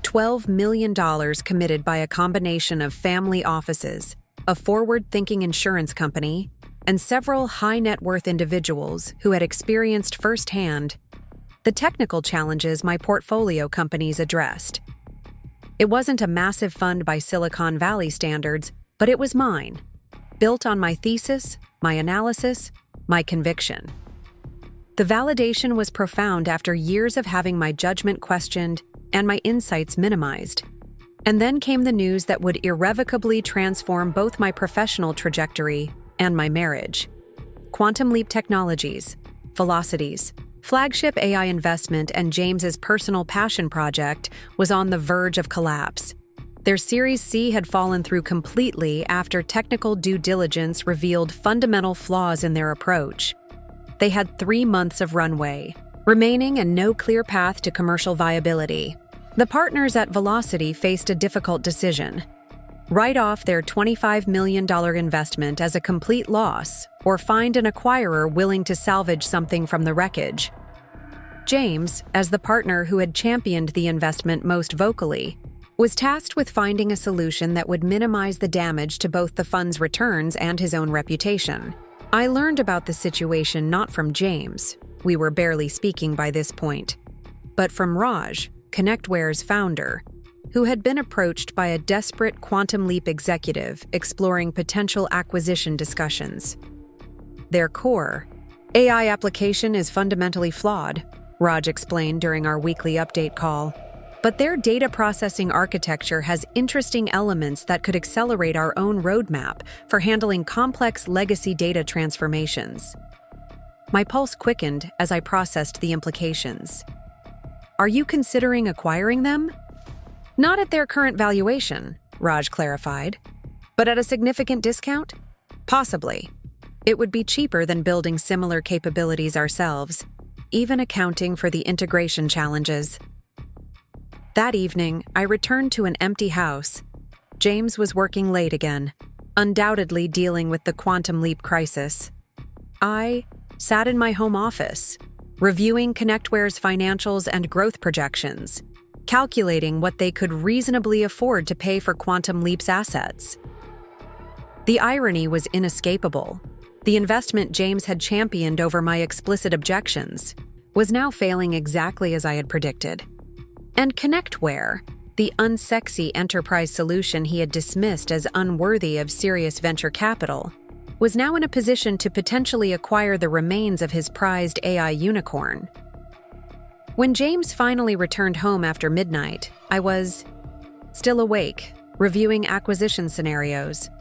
$12 million committed by a combination of family offices, a forward-thinking insurance company, and several high-net-worth individuals who had experienced firsthand the technical challenges my portfolio companies addressed. It wasn't a massive fund by Silicon Valley standards, but it was mine, built on my thesis, my analysis, my conviction. The validation was profound after years of having my judgment questioned and my insights minimized. And then came the news that would irrevocably transform both my professional trajectory and my marriage. Quantum Leap Technologies, Velocity's flagship AI investment and James's personal passion project, was on the verge of collapse. Their Series C had fallen through completely after technical due diligence revealed fundamental flaws in their approach. They had 3 months of runway remaining and no clear path to commercial viability. The partners at Velocity faced a difficult decision: write off their $25 million investment as a complete loss, or find an acquirer willing to salvage something from the wreckage. James, as the partner who had championed the investment most vocally, was tasked with finding a solution that would minimize the damage to both the fund's returns and his own reputation. I learned about the situation not from James, we were barely speaking by this point, but from Raj, ConnectWare's founder, who had been approached by a desperate Quantum Leap executive exploring potential acquisition discussions. Their core AI application is fundamentally flawed, Raj explained during our weekly update call, but their data processing architecture has interesting elements that could accelerate our own roadmap for handling complex legacy data transformations. My pulse quickened as I processed the implications. Are you considering acquiring them? Not at their current valuation, Raj clarified, but at a significant discount? Possibly. It would be cheaper than building similar capabilities ourselves, even accounting for the integration challenges. That evening, I returned to an empty house. James was working late again, undoubtedly dealing with the Quantum Leap crisis. I sat in my home office, reviewing ConnectWare's financials and growth projections, calculating what they could reasonably afford to pay for Quantum Leap's assets. The irony was inescapable. The investment James had championed over my explicit objections was now failing exactly as I had predicted. And ConnectWare, the unsexy enterprise solution he had dismissed as unworthy of serious venture capital, was now in a position to potentially acquire the remains of his prized AI unicorn. When James finally returned home after midnight, I was still awake, reviewing acquisition scenarios.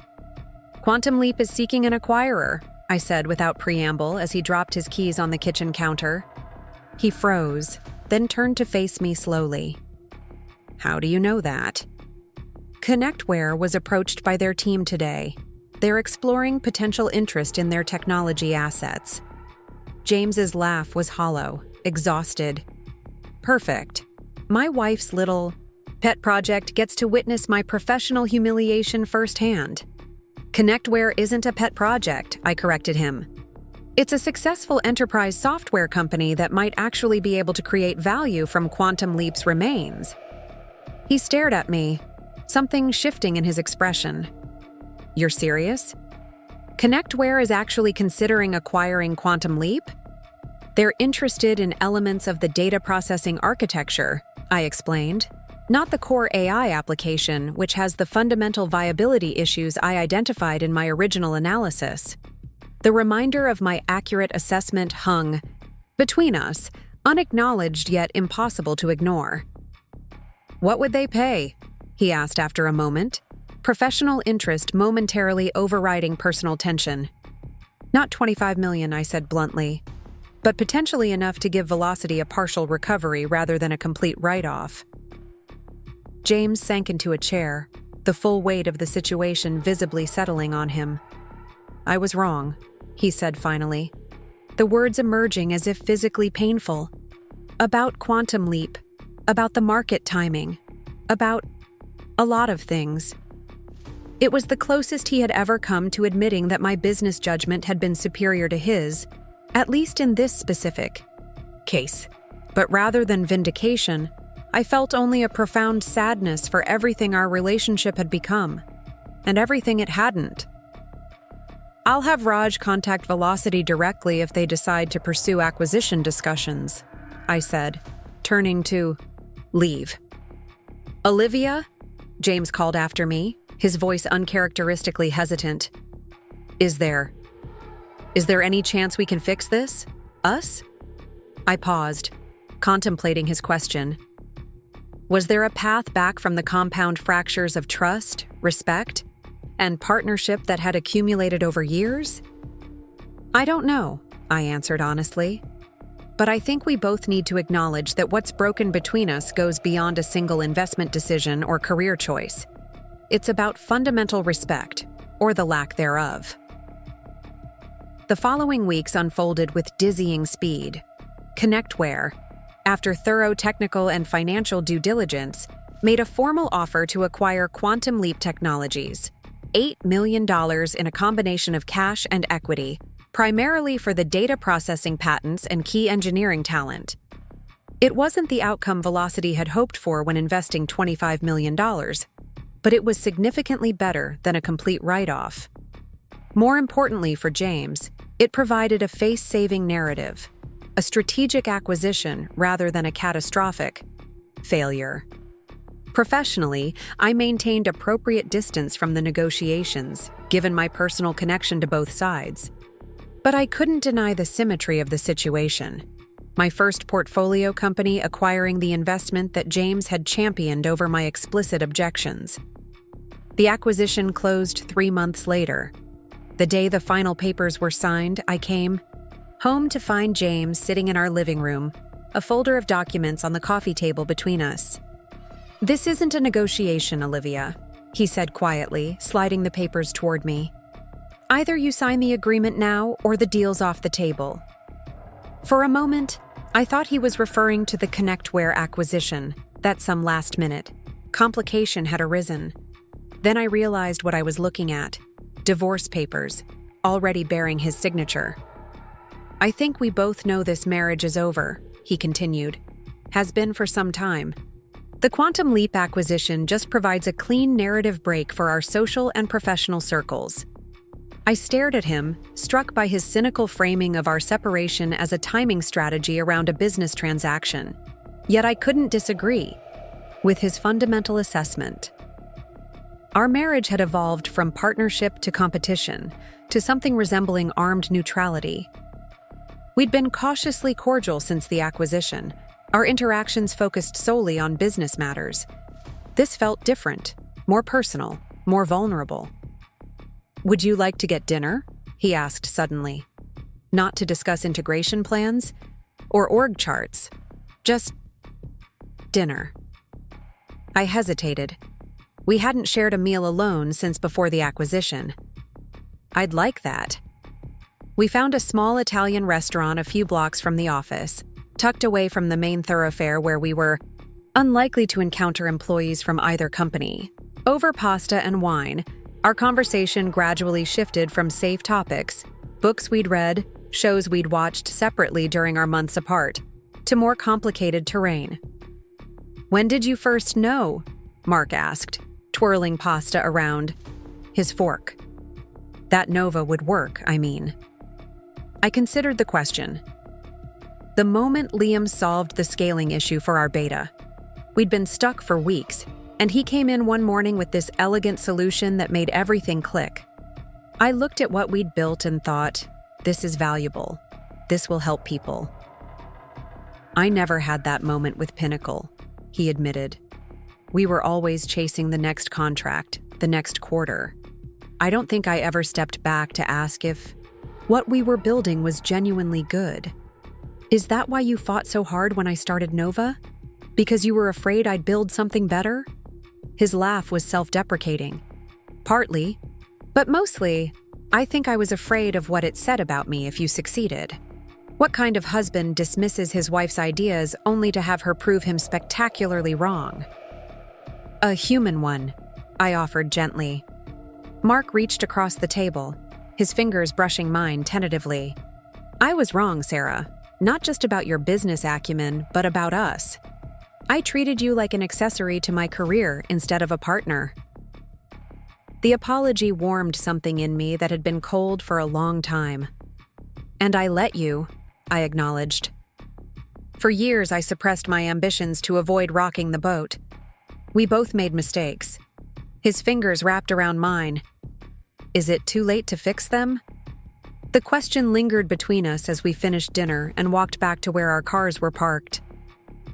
Quantum Leap is seeking an acquirer, I said without preamble as he dropped his keys on the kitchen counter. He froze, then turned to face me slowly. How do you know that? Connectware was approached by their team today. They're exploring potential interest in their technology assets. James's laugh was hollow, exhausted. Perfect. My wife's little pet project gets to witness my professional humiliation firsthand. Connectware isn't a pet project, I corrected him. It's a successful enterprise software company that might actually be able to create value from Quantum Leap's remains. He stared at me, something shifting in his expression. You're serious? Connectware is actually considering acquiring Quantum Leap? They're interested in elements of the data processing architecture, I explained, not the core AI application, which has the fundamental viability issues I identified in my original analysis. The reminder of my accurate assessment hung between us, unacknowledged yet impossible to ignore. What would they pay? He asked after a moment, professional interest momentarily overriding personal tension. Not $25 million, I said bluntly, but potentially enough to give Velocity a partial recovery rather than a complete write-off. James sank into a chair, the full weight of the situation visibly settling on him. I was wrong, he said finally, the words emerging as if physically painful. About Quantum Leap, about the market timing, about a lot of things. It was the closest he had ever come to admitting that my business judgment had been superior to his, at least in this specific case. But rather than vindication, I felt only a profound sadness for everything our relationship had become, and everything it hadn't. I'll have Raj contact Velocity directly if they decide to pursue acquisition discussions, I said, turning to leave. Olivia? James called after me, his voice uncharacteristically hesitant. Is there any chance we can fix this? Us? I paused, contemplating his question. Was there a path back from the compound fractures of trust, respect, and partnership that had accumulated over years? I don't know, I answered honestly. But I think we both need to acknowledge that what's broken between us goes beyond a single investment decision or career choice. It's about fundamental respect, or the lack thereof. The following weeks unfolded with dizzying speed. Connectware, after thorough technical and financial due diligence, made a formal offer to acquire Quantum Leap Technologies, $8 million in a combination of cash and equity, primarily for the data processing patents and key engineering talent. It wasn't the outcome Velocity had hoped for when investing $25 million, but it was significantly better than a complete write-off. More importantly for James, it provided a face-saving narrative, a strategic acquisition rather than a catastrophic failure. Professionally, I maintained appropriate distance from the negotiations, given my personal connection to both sides. But I couldn't deny the symmetry of the situation. My first portfolio company acquiring the investment that James had championed over my explicit objections. The acquisition closed 3 months later. The day the final papers were signed, I came home to find James sitting in our living room, a folder of documents on the coffee table between us. This isn't a negotiation, Olivia, he said quietly, sliding the papers toward me. Either you sign the agreement now or the deal's off the table. For a moment, I thought he was referring to the Connectware acquisition, that some last-minute complication had arisen. Then I realized what I was looking at, divorce papers, already bearing his signature. I think we both know this marriage is over, he continued. Has been for some time. The Quantum Leap acquisition just provides a clean narrative break for our social and professional circles. I stared at him, struck by his cynical framing of our separation as a timing strategy around a business transaction. Yet I couldn't disagree with his fundamental assessment. Our marriage had evolved from partnership to competition, to something resembling armed neutrality. We'd been cautiously cordial since the acquisition, our interactions focused solely on business matters. This felt different, more personal, more vulnerable. Would you like to get dinner? He asked suddenly. Not to discuss integration plans or org charts, just dinner. I hesitated. We hadn't shared a meal alone since before the acquisition. I'd like that. We found a small Italian restaurant a few blocks from the office, tucked away from the main thoroughfare where we were unlikely to encounter employees from either company. Over pasta and wine, our conversation gradually shifted from safe topics, books we'd read, shows we'd watched separately during our months apart, to more complicated terrain. "When did you first know?" Mark asked, twirling pasta around his fork. That Nova would work, I mean. I considered the question. The moment Liam solved the scaling issue for our beta. We'd been stuck for weeks, and he came in one morning with this elegant solution that made everything click. I looked at what we'd built and thought, this is valuable. This will help people. I never had that moment with Pinnacle, he admitted. We were always chasing the next contract, the next quarter. I don't think I ever stepped back to ask if what we were building was genuinely good. Is that why you fought so hard when I started Nova? Because you were afraid I'd build something better? His laugh was self-deprecating. Partly, but mostly, I think I was afraid of what it said about me if you succeeded. What kind of husband dismisses his wife's ideas only to have her prove him spectacularly wrong? A human one, I offered gently. Mark reached across the table, his fingers brushing mine tentatively. I was wrong, Sarah. Not just about your business acumen, but about us. I treated you like an accessory to my career instead of a partner. The apology warmed something in me that had been cold for a long time. And I let you, I acknowledged. For years, I suppressed my ambitions to avoid rocking the boat. We both made mistakes. His fingers wrapped around mine. Is it too late to fix them? The question lingered between us as we finished dinner and walked back to where our cars were parked.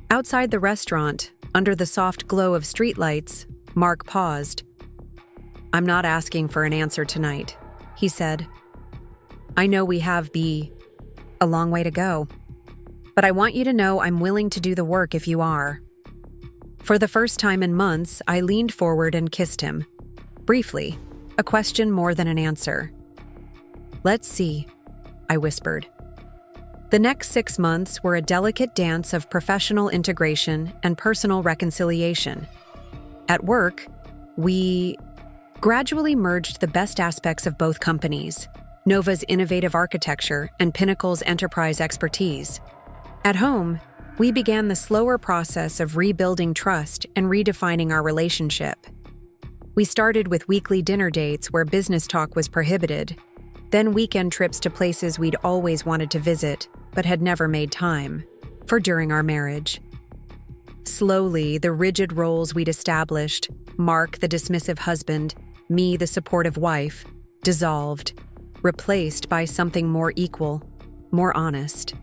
Outside the restaurant, under the soft glow of streetlights, Mark paused. I'm not asking for an answer tonight, he said. I know we have a long way to go, but I want you to know I'm willing to do the work if you are. For the first time in months, I leaned forward and kissed him. Briefly, a question more than an answer. Let's see, I whispered. The next 6 months were a delicate dance of professional integration and personal reconciliation. At work, we gradually merged the best aspects of both companies, Nova's innovative architecture and Pinnacle's enterprise expertise. At home, we began the slower process of rebuilding trust and redefining our relationship. We started with weekly dinner dates where business talk was prohibited, then weekend trips to places we'd always wanted to visit but had never made time for during our marriage. Slowly, the rigid roles we'd established, Mark the dismissive husband, me the supportive wife, dissolved, replaced by something more equal, more honest.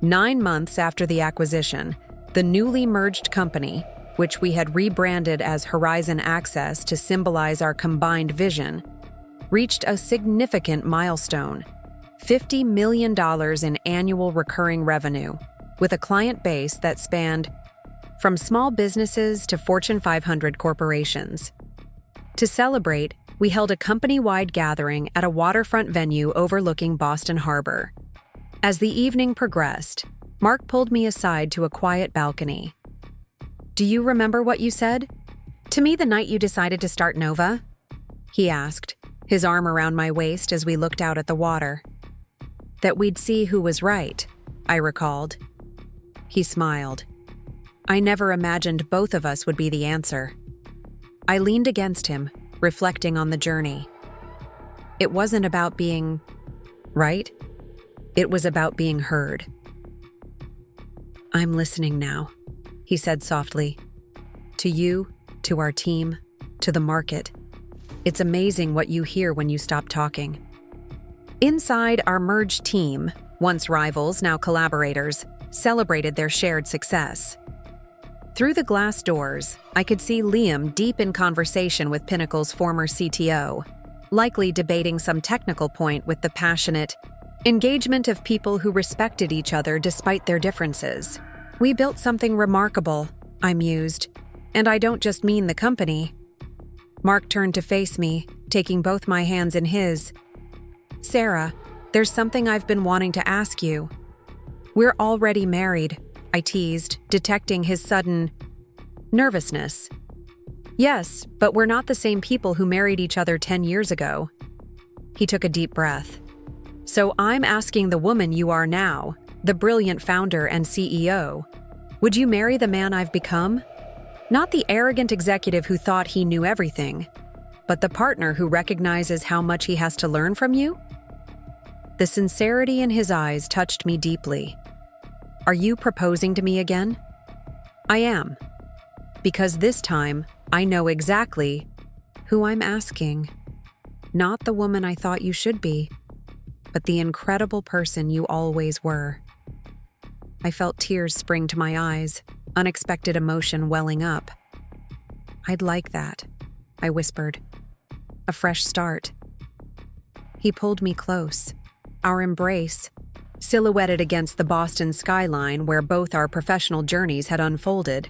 9 months after the acquisition, the newly merged company, which we had rebranded as Horizon Access to symbolize our combined vision, reached a significant milestone, $50 million in annual recurring revenue, with a client base that spanned from small businesses to Fortune 500 corporations. To celebrate, we held a company-wide gathering at a waterfront venue overlooking Boston Harbor. As the evening progressed, Mark pulled me aside to a quiet balcony. Do you remember what you said to me the night you decided to start Nova? He asked, his arm around my waist as we looked out at the water. That we'd see who was right, I recalled. He smiled. I never imagined both of us would be the answer. I leaned against him, reflecting on the journey. It wasn't about being right. It was about being heard. I'm listening now, he said softly. To you, to our team, to the market. It's amazing what you hear when you stop talking. Inside our merged team, once rivals, now collaborators, celebrated their shared success. Through the glass doors, I could see Liam deep in conversation with Pinnacle's former CTO, likely debating some technical point with the passionate engagement of people who respected each other despite their differences. We built something remarkable, I mused. And I don't just mean the company. Mark turned to face me, taking both my hands in his. Sarah, there's something I've been wanting to ask you. We're already married, I teased, detecting his sudden nervousness. Yes, but we're not the same people who married each other 10 years ago. He took a deep breath. So I'm asking the woman you are now, the brilliant founder and CEO. Would you marry the man I've become? Not the arrogant executive who thought he knew everything, but the partner who recognizes how much he has to learn from you? The sincerity in his eyes touched me deeply. Are you proposing to me again? I am. Because this time, I know exactly who I'm asking. Not the woman I thought you should be, but the incredible person you always were. I felt tears spring to my eyes, unexpected emotion welling up. I'd like that, I whispered. A fresh start. He pulled me close. Our embrace, silhouetted against the Boston skyline where both our professional journeys had unfolded.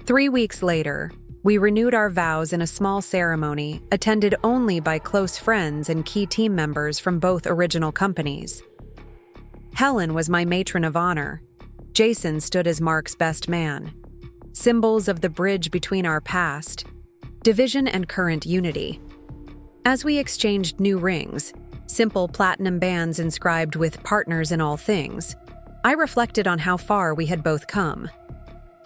3 weeks later, we renewed our vows in a small ceremony attended only by close friends and key team members from both original companies. Helen was my matron of honor. Jason stood as Mark's best man. Symbols of the bridge between our past, division and current unity. As we exchanged new rings, simple platinum bands inscribed with partners in all things, I reflected on how far we had both come.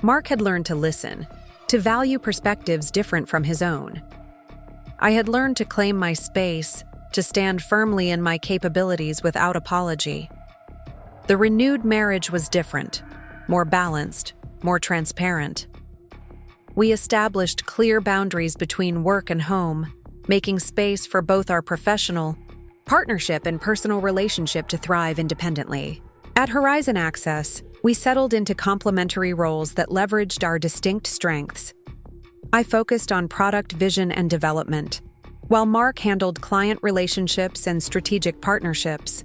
Mark had learned to listen, to value perspectives different from his own. I had learned to claim my space, to stand firmly in my capabilities without apology. The renewed marriage was different, more balanced, more transparent. We established clear boundaries between work and home, making space for both our professional partnership and personal relationship to thrive independently. At Horizon Access, we settled into complementary roles that leveraged our distinct strengths. I focused on product vision and development, while Mark handled client relationships and strategic partnerships.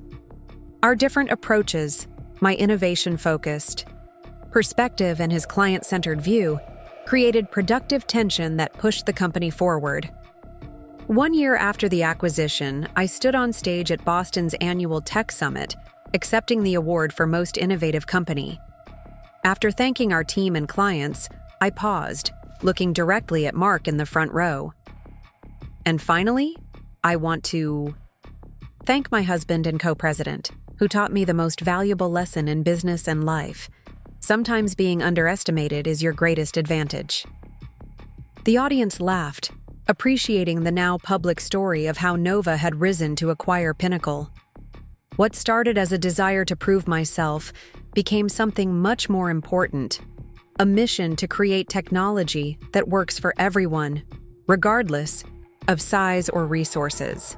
Our different approaches, my innovation-focused perspective and his client-centered view, created productive tension that pushed the company forward. 1 year after the acquisition, I stood on stage at Boston's annual Tech Summit, accepting the award for Most Innovative Company. After thanking our team and clients, I paused, looking directly at Mark in the front row. And finally, I want to thank my husband and co-president, who taught me the most valuable lesson in business and life. Sometimes being underestimated is your greatest advantage. The audience laughed, appreciating the now public story of how Nova had risen to acquire Pinnacle. What started as a desire to prove myself became something much more important, a mission to create technology that works for everyone, regardless of size or resources.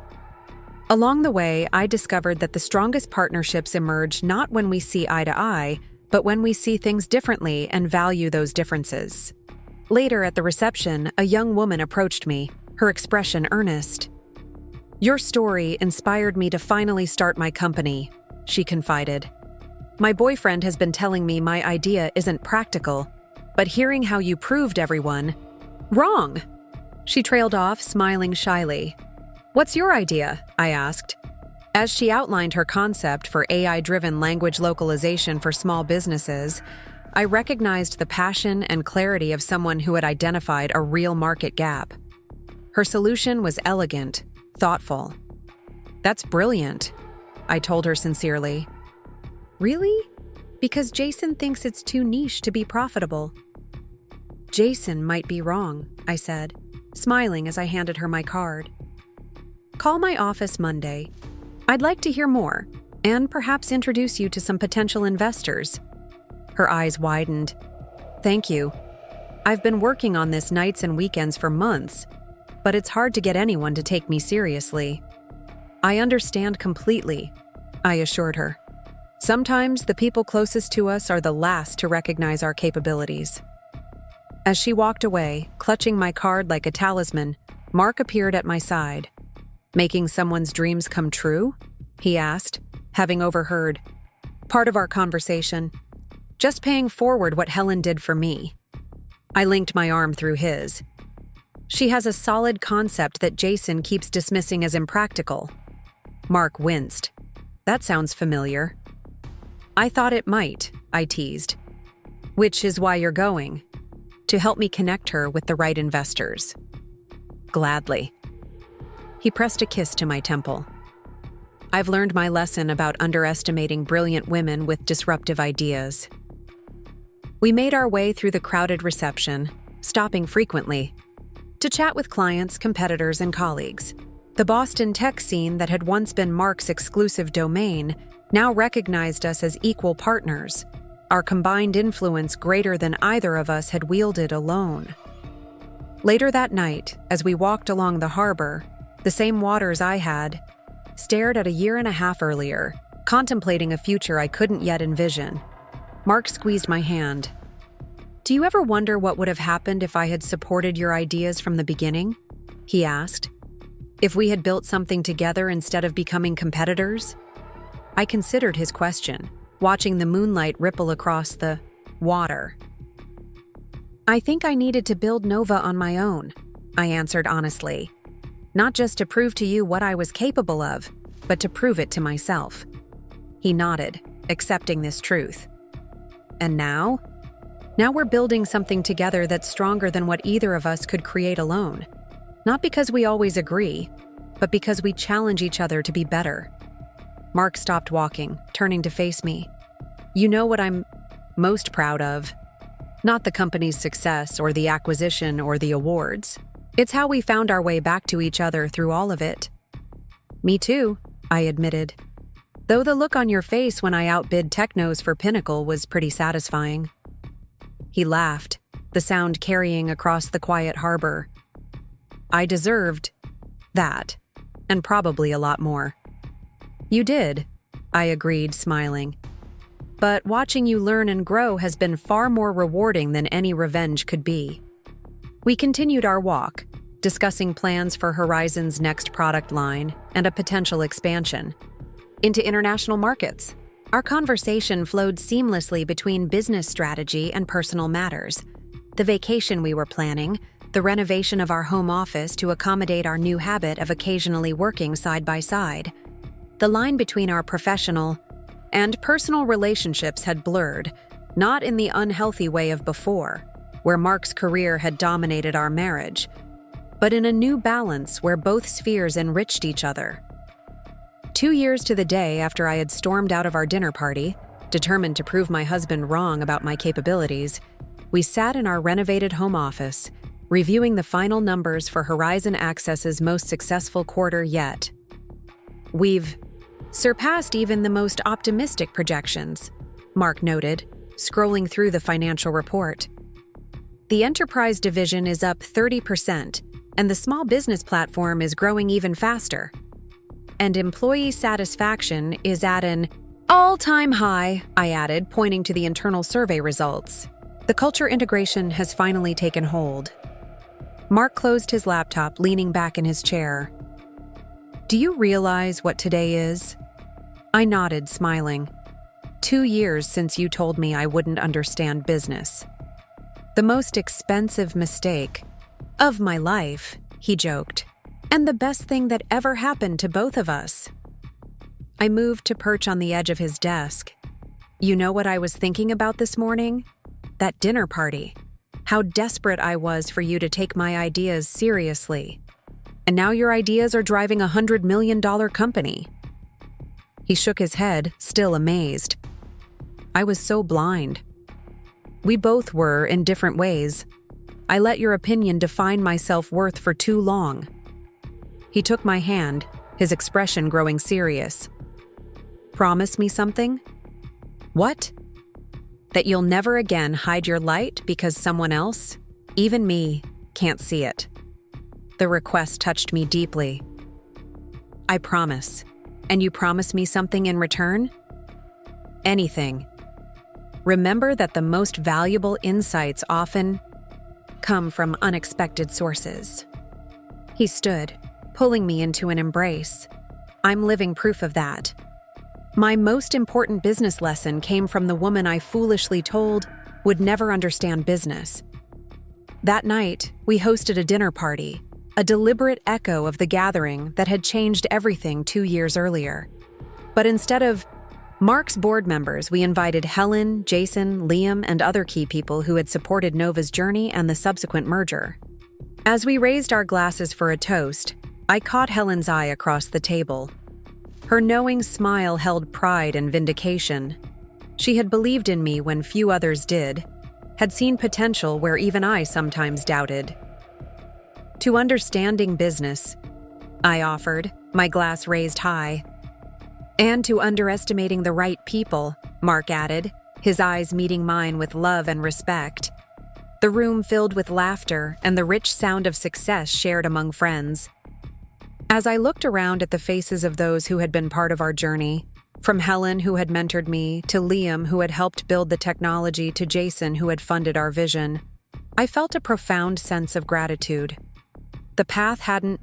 Along the way, I discovered that the strongest partnerships emerge not when we see eye to eye, but when we see things differently and value those differences. Later at the reception, a young woman approached me, her expression earnest. Your story inspired me to finally start my company, she confided. My boyfriend has been telling me my idea isn't practical, but hearing how you proved everyone wrong. She trailed off, smiling shyly. What's your idea? I asked. As she outlined her concept for AI-driven language localization for small businesses, I recognized the passion and clarity of someone who had identified a real market gap. Her solution was elegant, thoughtful. That's brilliant, I told her sincerely. Really? Because Jason thinks it's too niche to be profitable. Jason might be wrong, I said, smiling as I handed her my card. Call my office Monday. I'd like to hear more, and perhaps introduce you to some potential investors. Her eyes widened. Thank you. I've been working on this nights and weekends for months, but it's hard to get anyone to take me seriously. I understand completely, I assured her. Sometimes the people closest to us are the last to recognize our capabilities. As she walked away, clutching my card like a talisman, Mark appeared at my side. Making someone's dreams come true? He asked, having overheard part of our conversation. Just paying forward what Helen did for me. I linked my arm through his. She has a solid concept that Jason keeps dismissing as impractical. Mark winced. That sounds familiar. I thought it might, I teased. Which is why you're going. To help me connect her with the right investors. Gladly. He pressed a kiss to my temple. I've learned my lesson about underestimating brilliant women with disruptive ideas. We made our way through the crowded reception, stopping frequently, to chat with clients, competitors, and colleagues. The Boston tech scene that had once been Mark's exclusive domain now recognized us as equal partners, our combined influence greater than either of us had wielded alone. Later that night, as we walked along the harbor, the same waters I had, stared at a year and a half earlier, contemplating a future I couldn't yet envision. Mark squeezed my hand. Do you ever wonder what would have happened if I had supported your ideas from the beginning? He asked. If we had built something together instead of becoming competitors? I considered his question, watching the moonlight ripple across the water. I think I needed to build Nova on my own, I answered honestly. Not just to prove to you what I was capable of, but to prove it to myself. He nodded, accepting this truth. And now? Now we're building something together that's stronger than what either of us could create alone. Not because we always agree, but because we challenge each other to be better. Mark stopped walking, turning to face me. You know what I'm most proud of? Not the company's success or the acquisition or the awards. It's how we found our way back to each other through all of it. Me too, I admitted. Though the look on your face when I outbid Technos for Pinnacle was pretty satisfying. He laughed, the sound carrying across the quiet harbor. I deserved that, and probably a lot more. You did, I agreed, smiling. But watching you learn and grow has been far more rewarding than any revenge could be. We continued our walk, discussing plans for Horizon's next product line and a potential expansion into international markets. Our conversation flowed seamlessly between business strategy and personal matters. The vacation we were planning, the renovation of our home office to accommodate our new habit of occasionally working side by side. The line between our professional and personal relationships had blurred, not in the unhealthy way of before, where Mark's career had dominated our marriage, but in a new balance where both spheres enriched each other. 2 years to the day after I had stormed out of our dinner party, determined to prove my husband wrong about my capabilities, we sat in our renovated home office, reviewing the final numbers for Horizon Access's most successful quarter yet. We've surpassed even the most optimistic projections, Mark noted, scrolling through the financial report. The enterprise division is up 30%, and the small business platform is growing even faster. And employee satisfaction is at an all-time high, I added, pointing to the internal survey results. The culture integration has finally taken hold. Mark closed his laptop, leaning back in his chair. Do you realize what today is? I nodded, smiling. 2 years since you told me I wouldn't understand business. The most expensive mistake of my life, he joked, and the best thing that ever happened to both of us. I moved to perch on the edge of his desk. You know what I was thinking about this morning? That dinner party. How desperate I was for you to take my ideas seriously. And now your ideas are driving a $100 million company. He shook his head, still amazed. I was so blind. We both were in different ways. I let your opinion define my self-worth for too long. He took my hand, his expression growing serious. Promise me something? What? That you'll never again hide your light because someone else, even me, can't see it. The request touched me deeply. I promise. And you promise me something in return? Anything. Remember that the most valuable insights often come from unexpected sources. He stood, pulling me into an embrace. I'm living proof of that. My most important business lesson came from the woman I foolishly told would never understand business. That night, we hosted a dinner party, a deliberate echo of the gathering that had changed everything 2 years earlier. But instead of Mark's board members, we invited Helen, Jason, Liam, and other key people who had supported Nova's journey and the subsequent merger. As we raised our glasses for a toast, I caught Helen's eye across the table. Her knowing smile held pride and vindication. She had believed in me when few others did, had seen potential where even I sometimes doubted. To understanding business, I offered, my glass raised high. And to underestimating the right people, Mark added, his eyes meeting mine with love and respect. The room filled with laughter and the rich sound of success shared among friends. As I looked around at the faces of those who had been part of our journey, from Helen, who had mentored me, to Liam, who had helped build the technology, to Jason, who had funded our vision, I felt a profound sense of gratitude. The path hadn't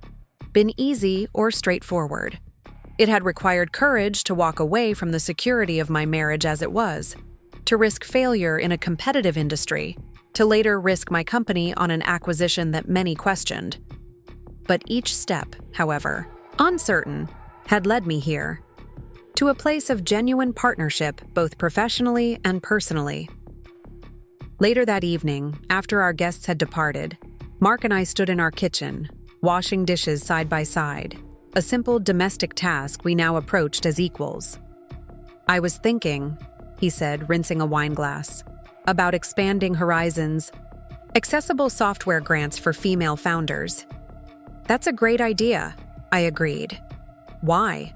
been easy or straightforward. It had required courage to walk away from the security of my marriage as it was, to risk failure in a competitive industry, to later risk my company on an acquisition that many questioned. But each step, however, uncertain, had led me here, to a place of genuine partnership both professionally and personally. Later that evening, after our guests had departed, Mark and I stood in our kitchen, washing dishes side by side, a simple domestic task we now approached as equals. "I was thinking," he said, rinsing a wine glass, "about expanding horizons, accessible software grants for female founders." "That's a great idea," I agreed. "Why?"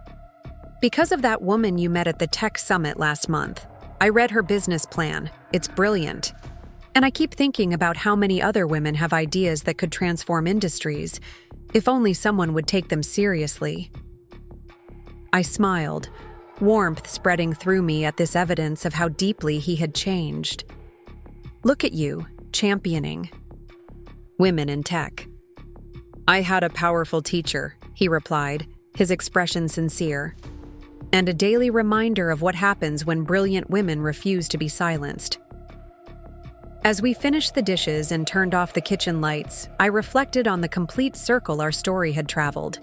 "Because of that woman you met at the tech summit last month. I read her business plan. It's brilliant. And I keep thinking about how many other women have ideas that could transform industries, if only someone would take them seriously." I smiled, warmth spreading through me at this evidence of how deeply he had changed. "Look at you, championing women in tech." "I had a powerful teacher," he replied, his expression sincere, "and a daily reminder of what happens when brilliant women refuse to be silenced." As we finished the dishes and turned off the kitchen lights, I reflected on the complete circle our story had traveled.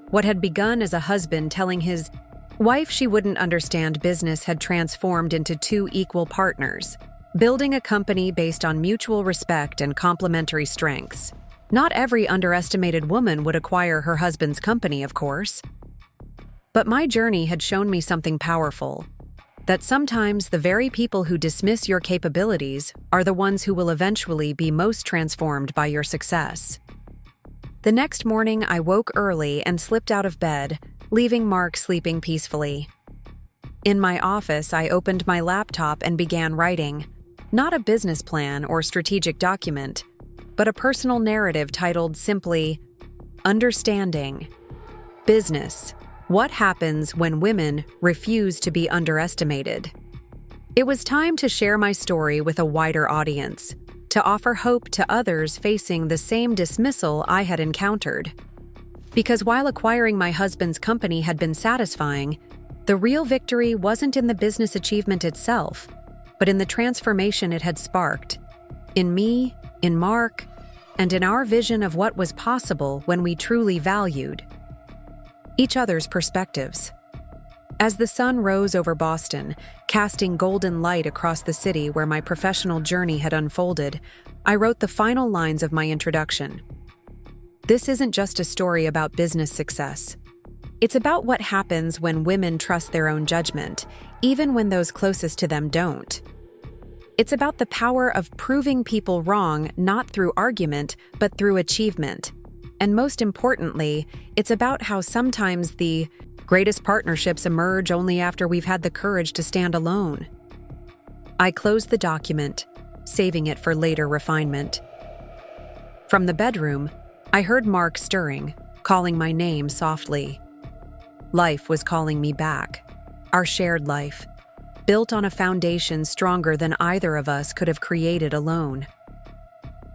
What had begun as a husband telling his wife she wouldn't understand business had transformed into two equal partners, building a company based on mutual respect and complementary strengths. Not every underestimated woman would acquire her husband's company, of course. But my journey had shown me something powerful, that sometimes the very people who dismiss your capabilities are the ones who will eventually be most transformed by your success. The next morning, I woke early and slipped out of bed, leaving Mark sleeping peacefully. In my office, I opened my laptop and began writing, not a business plan or strategic document, but a personal narrative titled simply, "Understanding Business. What happens when women refuse to be underestimated?" It was time to share my story with a wider audience, to offer hope to others facing the same dismissal I had encountered. Because while acquiring my husband's company had been satisfying, the real victory wasn't in the business achievement itself, but in the transformation it had sparked. In me, in Mark, and in our vision of what was possible when we truly valued each other's perspectives. As the sun rose over Boston, casting golden light across the city where my professional journey had unfolded, I wrote the final lines of my introduction. This isn't just a story about business success. It's about what happens when women trust their own judgment, even when those closest to them don't. It's about the power of proving people wrong, not through argument, but through achievement. And most importantly, it's about how sometimes the greatest partnerships emerge only after we've had the courage to stand alone. I closed the document, saving it for later refinement. From the bedroom, I heard Mark stirring, calling my name softly. Life was calling me back. Our shared life, built on a foundation stronger than either of us could have created alone.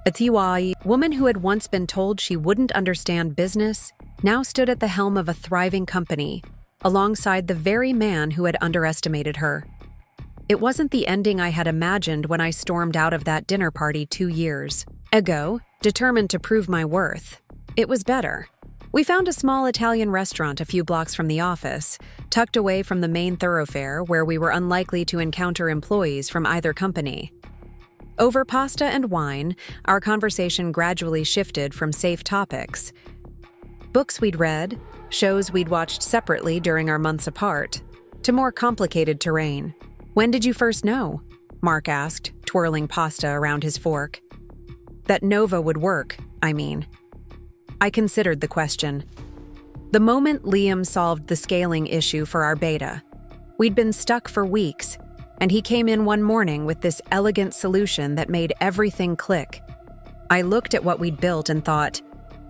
A Tiwai woman who had once been told she wouldn't understand business now stood at the helm of a thriving company, alongside the very man who had underestimated her. It wasn't the ending I had imagined when I stormed out of that dinner party 2 years Ego, determined to prove my worth. It was better. We found a small Italian restaurant a few blocks from the office, tucked away from the main thoroughfare where we were unlikely to encounter employees from either company. Over pasta and wine, our conversation gradually shifted from safe topics. Books we'd read, shows we'd watched separately during our months apart, to more complicated terrain. "When did you first know?" Mark asked, twirling pasta around his fork. "That Nova would work, I mean." I considered the question. The moment Liam solved the scaling issue for our beta. We'd been stuck for weeks, and he came in one morning with this elegant solution that made everything click. I looked at what we'd built and thought,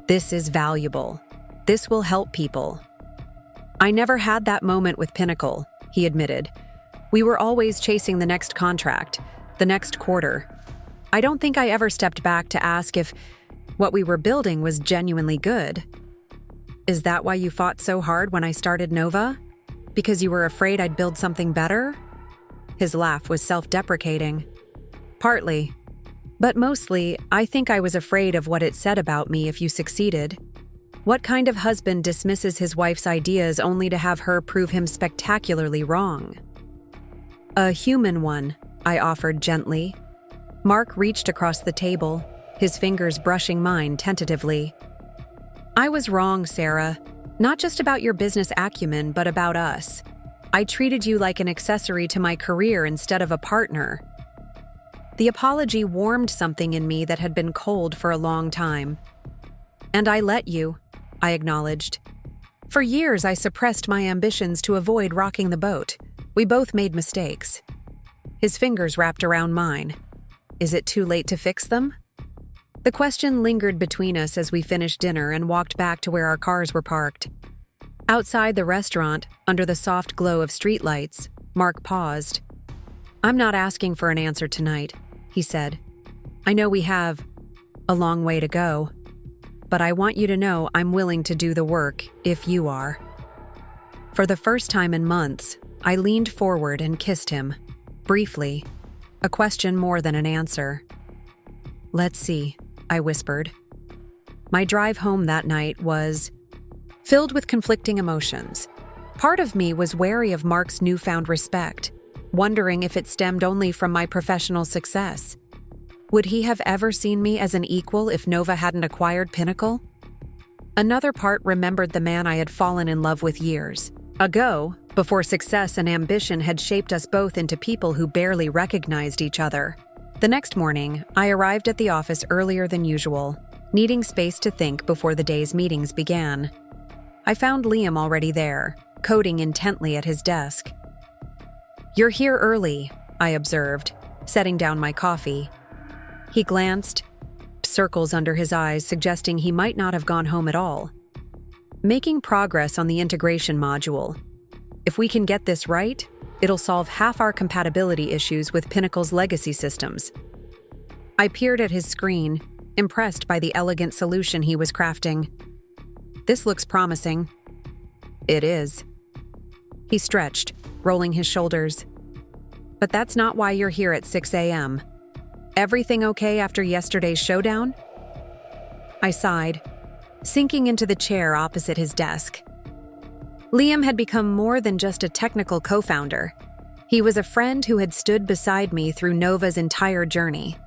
this is valuable. This will help people. I never had that moment with Pinnacle, he admitted. We were always chasing the next contract, the next quarter. I don't think I ever stepped back to ask if what we were building was genuinely good. Is that why you fought so hard when I started Nova? Because you were afraid I'd build something better? His laugh was self-deprecating. Partly. But mostly, I think I was afraid of what it said about me if you succeeded. What kind of husband dismisses his wife's ideas only to have her prove him spectacularly wrong? A human one, I offered gently. Mark reached across the table, his fingers brushing mine tentatively. I was wrong, Sarah. Not just about your business acumen, but about us. I treated you like an accessory to my career instead of a partner. The apology warmed something in me that had been cold for a long time. And I let you, I acknowledged. For years, I suppressed my ambitions to avoid rocking the boat. We both made mistakes. His fingers wrapped around mine. Is it too late to fix them? The question lingered between us as we finished dinner and walked back to where our cars were parked. Outside the restaurant, under the soft glow of streetlights, Mark paused. I'm not asking for an answer tonight, he said. I know we have a long way to go, but I want you to know I'm willing to do the work if you are. For the first time in months, I leaned forward and kissed him, briefly, a question more than an answer. Let's see, I whispered. My drive home that night was filled with conflicting emotions. Part of me was wary of Mark's newfound respect, wondering if it stemmed only from my professional success. Would he have ever seen me as an equal if Nova hadn't acquired Pinnacle? Another part remembered the man I had fallen in love with years ago, before success and ambition had shaped us both into people who barely recognized each other. The next morning, I arrived at the office earlier than usual, needing space to think before the day's meetings began. I found Liam already there, coding intently at his desk. You're here early, I observed, setting down my coffee. He glanced, circles under his eyes suggesting he might not have gone home at all. Making progress on the integration module. If we can get this right, it'll solve half our compatibility issues with Pinnacle's legacy systems. I peered at his screen, impressed by the elegant solution he was crafting. This looks promising. It is. He stretched, rolling his shoulders. But that's not why you're here at 6 a.m. Everything okay after yesterday's showdown? I sighed, sinking into the chair opposite his desk. Liam had become more than just a technical co-founder. He was a friend who had stood beside me through Nova's entire journey.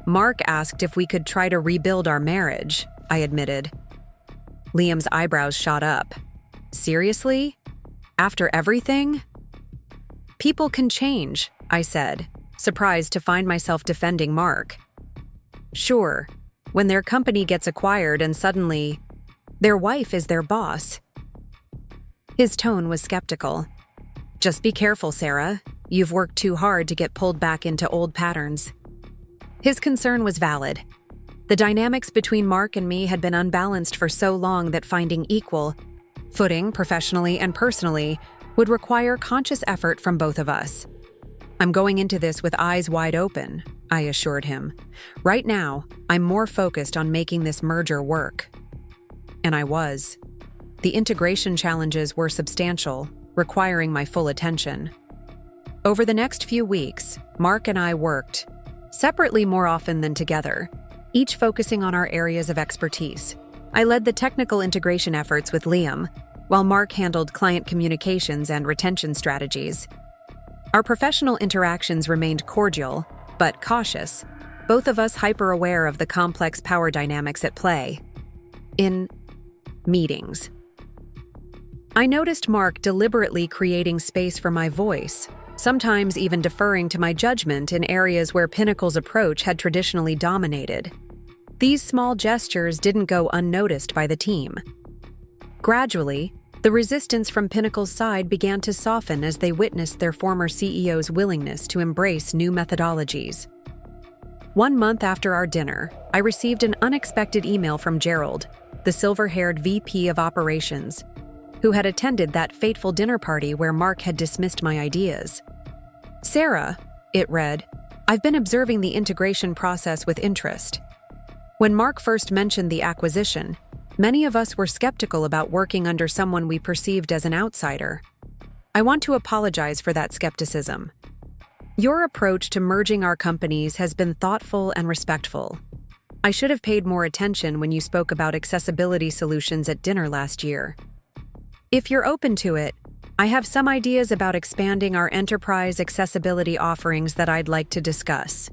Mark asked if we could try to rebuild our marriage, I admitted. Liam's eyebrows shot up. Seriously? After everything? People can change, I said, surprised to find myself defending Mark. Sure, when their company gets acquired and suddenly their wife is their boss. His tone was skeptical. Just be careful, Sarah. You've worked too hard to get pulled back into old patterns. His concern was valid. The dynamics between Mark and me had been unbalanced for so long that finding equal footing, professionally and personally, would require conscious effort from both of us. I'm going into this with eyes wide open, I assured him. Right now, I'm more focused on making this merger work. And I was. The integration challenges were substantial, requiring my full attention. Over the next few weeks, Mark and I worked, separately more often than together, each focusing on our areas of expertise. I led the technical integration efforts with Liam, while Mark handled client communications and retention strategies. Our professional interactions remained cordial, but cautious, both of us hyper-aware of the complex power dynamics at play. In meetings, I noticed Mark deliberately creating space for my voice, sometimes even deferring to my judgment in areas where Pinnacle's approach had traditionally dominated. These small gestures didn't go unnoticed by the team. Gradually, the resistance from Pinnacle's side began to soften as they witnessed their former CEO's willingness to embrace new methodologies. 1 month after our dinner, I received an unexpected email from Gerald, the silver-haired VP of Operations, who had attended that fateful dinner party where Mark had dismissed my ideas. "Sarah," it read, "I've been observing the integration process with interest. When Mark first mentioned the acquisition, many of us were skeptical about working under someone we perceived as an outsider. I want to apologize for that skepticism. Your approach to merging our companies has been thoughtful and respectful. I should have paid more attention when you spoke about accessibility solutions at dinner last year. If you're open to it, I have some ideas about expanding our enterprise accessibility offerings that I'd like to discuss."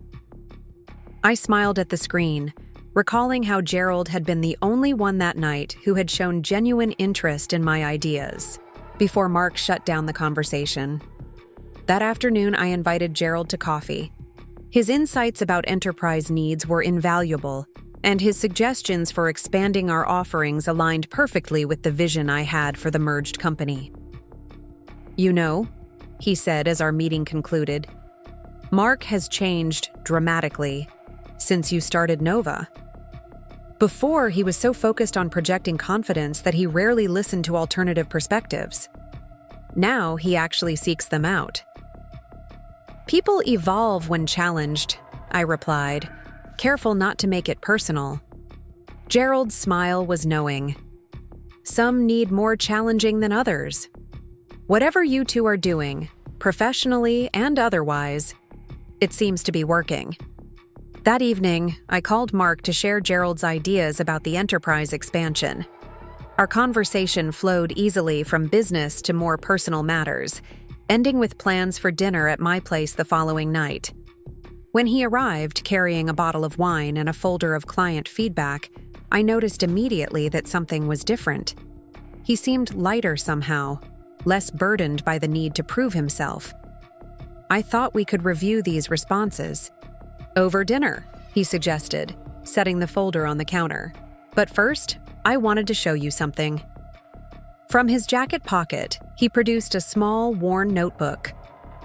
I smiled at the screen, recalling how Gerald had been the only one that night who had shown genuine interest in my ideas, before Mark shut down the conversation. That afternoon, I invited Gerald to coffee. His insights about enterprise needs were invaluable, and his suggestions for expanding our offerings aligned perfectly with the vision I had for the merged company. "You know," he said as our meeting concluded, "Mark has changed dramatically since you started Nova. Before, he was so focused on projecting confidence that he rarely listened to alternative perspectives. Now he actually seeks them out." "People evolve when challenged," I replied, careful not to make it personal. Gerald's smile was knowing. "Some need more challenging than others. Whatever you two are doing, professionally and otherwise, it seems to be working." That evening, I called Mark to share Gerald's ideas about the enterprise expansion. Our conversation flowed easily from business to more personal matters, ending with plans for dinner at my place the following night. When he arrived carrying a bottle of wine and a folder of client feedback, I noticed immediately that something was different. He seemed lighter somehow, less burdened by the need to prove himself. I thought we could review these responses. "Over dinner," he suggested, setting the folder on the counter. "But first, I wanted to show you something." From his jacket pocket, he produced a small, worn notebook.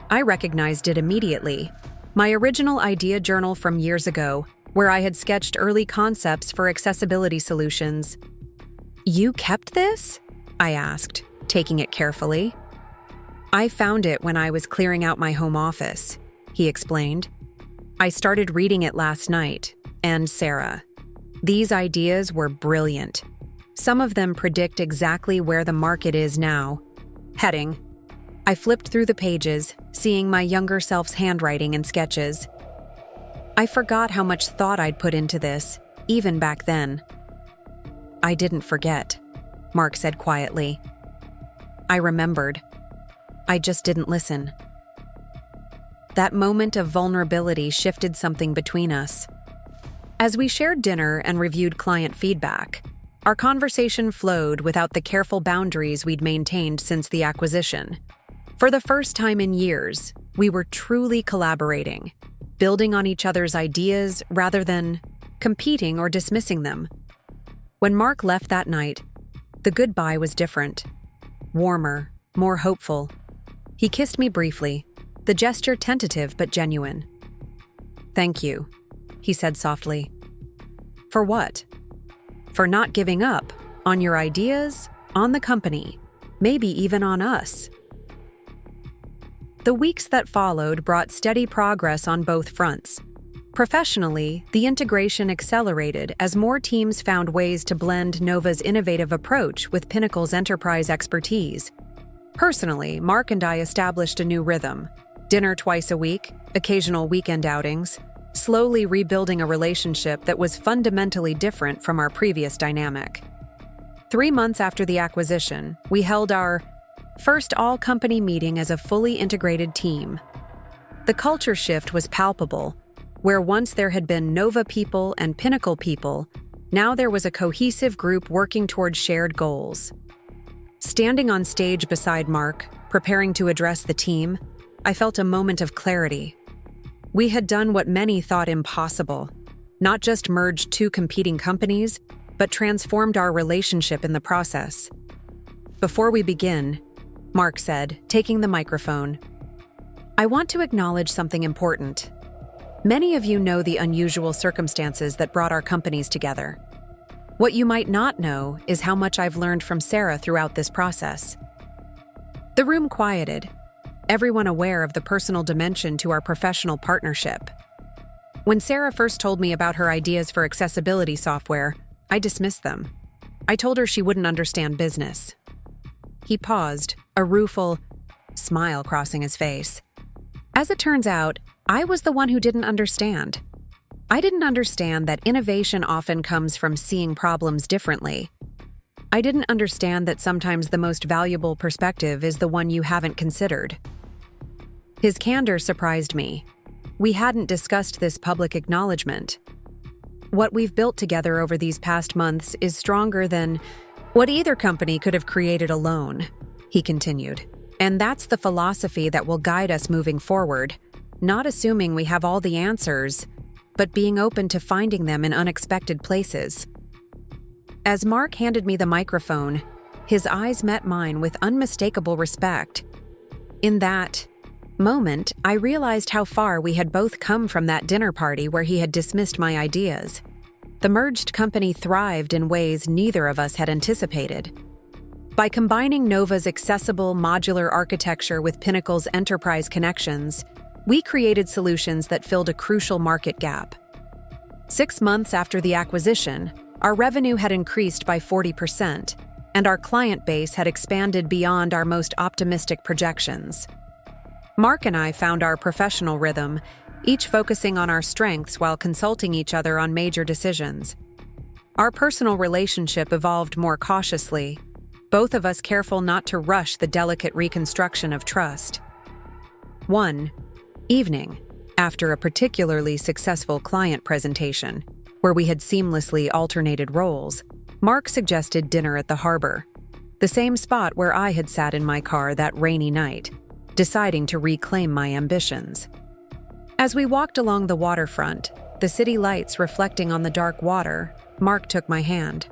I recognized it immediately. My original idea journal from years ago, where I had sketched early concepts for accessibility solutions. "You kept this?" I asked, taking it carefully. "I found it when I was clearing out my home office," he explained. "I started reading it last night, and Sarah, these ideas were brilliant. Some of them predict exactly where the market is now." Heading. I flipped through the pages, seeing my younger self's handwriting and sketches. I forgot how much thought I'd put into this, even back then. "I didn't forget," Mark said quietly. "I remembered. I just didn't listen." That moment of vulnerability shifted something between us. As we shared dinner and reviewed client feedback, our conversation flowed without the careful boundaries we'd maintained since the acquisition. For the first time in years, we were truly collaborating, building on each other's ideas rather than competing or dismissing them. When Mark left that night, the goodbye was different, warmer, more hopeful. He kissed me briefly, the gesture tentative but genuine. "Thank you," he said softly. "For what?" "For not giving up on your ideas, on the company, maybe even on us." The weeks that followed brought steady progress on both fronts. Professionally, the integration accelerated as more teams found ways to blend Nova's innovative approach with Pinnacle's enterprise expertise. Personally, Mark and I established a new rhythm: dinner twice a week, occasional weekend outings, slowly rebuilding a relationship that was fundamentally different from our previous dynamic. 3 months after the acquisition, we held our first all-company meeting as a fully integrated team. The culture shift was palpable, where once there had been Nova people and Pinnacle people, now there was a cohesive group working toward shared goals. Standing on stage beside Mark, preparing to address the team, I felt a moment of clarity. We had done what many thought impossible, not just merged two competing companies, but transformed our relationship in the process. Before we begin, Mark said, taking the microphone, I want to acknowledge something important. Many of you know the unusual circumstances that brought our companies together. What you might not know is how much I've learned from Sarah throughout this process. The room quieted, everyone aware of the personal dimension to our professional partnership. When Sarah first told me about her ideas for accessibility software, I dismissed them. I told her she wouldn't understand business. He paused, a rueful smile crossing his face. As it turns out, I was the one who didn't understand. I didn't understand that innovation often comes from seeing problems differently. I didn't understand that sometimes the most valuable perspective is the one you haven't considered. His candor surprised me. We hadn't discussed this public acknowledgement. What we've built together over these past months is stronger than what either company could have created alone, he continued. And that's the philosophy that will guide us moving forward, not assuming we have all the answers, but being open to finding them in unexpected places. As Mark handed me the microphone, his eyes met mine with unmistakable respect. In that moment, I realized how far we had both come from that dinner party where he had dismissed my ideas. The merged company thrived in ways neither of us had anticipated. By combining Nova's accessible modular architecture with Pinnacle's enterprise connections, we created solutions that filled a crucial market gap. 6 months after the acquisition, our revenue had increased by 40%, and our client base had expanded beyond our most optimistic projections. Mark and I found our professional rhythm, each focusing on our strengths while consulting each other on major decisions. Our personal relationship evolved more cautiously, both of us careful not to rush the delicate reconstruction of trust. One evening, after a particularly successful client presentation, where we had seamlessly alternated roles, Mark suggested dinner at the harbor, the same spot where I had sat in my car that rainy night, deciding to reclaim my ambitions. As we walked along the waterfront, the city lights reflecting on the dark water, Mark took my hand.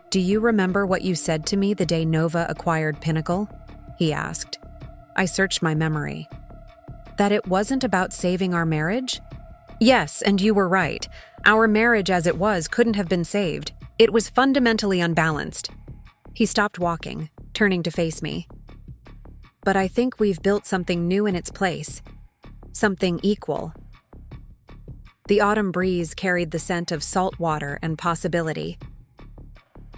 Do you remember what you said to me the day Nova acquired Pinnacle? He asked. I searched my memory. That it wasn't about saving our marriage? Yes, and you were right. Our marriage as it was couldn't have been saved. It was fundamentally unbalanced. He stopped walking, turning to face me. But I think we've built something new in its place. Something equal. The autumn breeze carried the scent of salt water and possibility.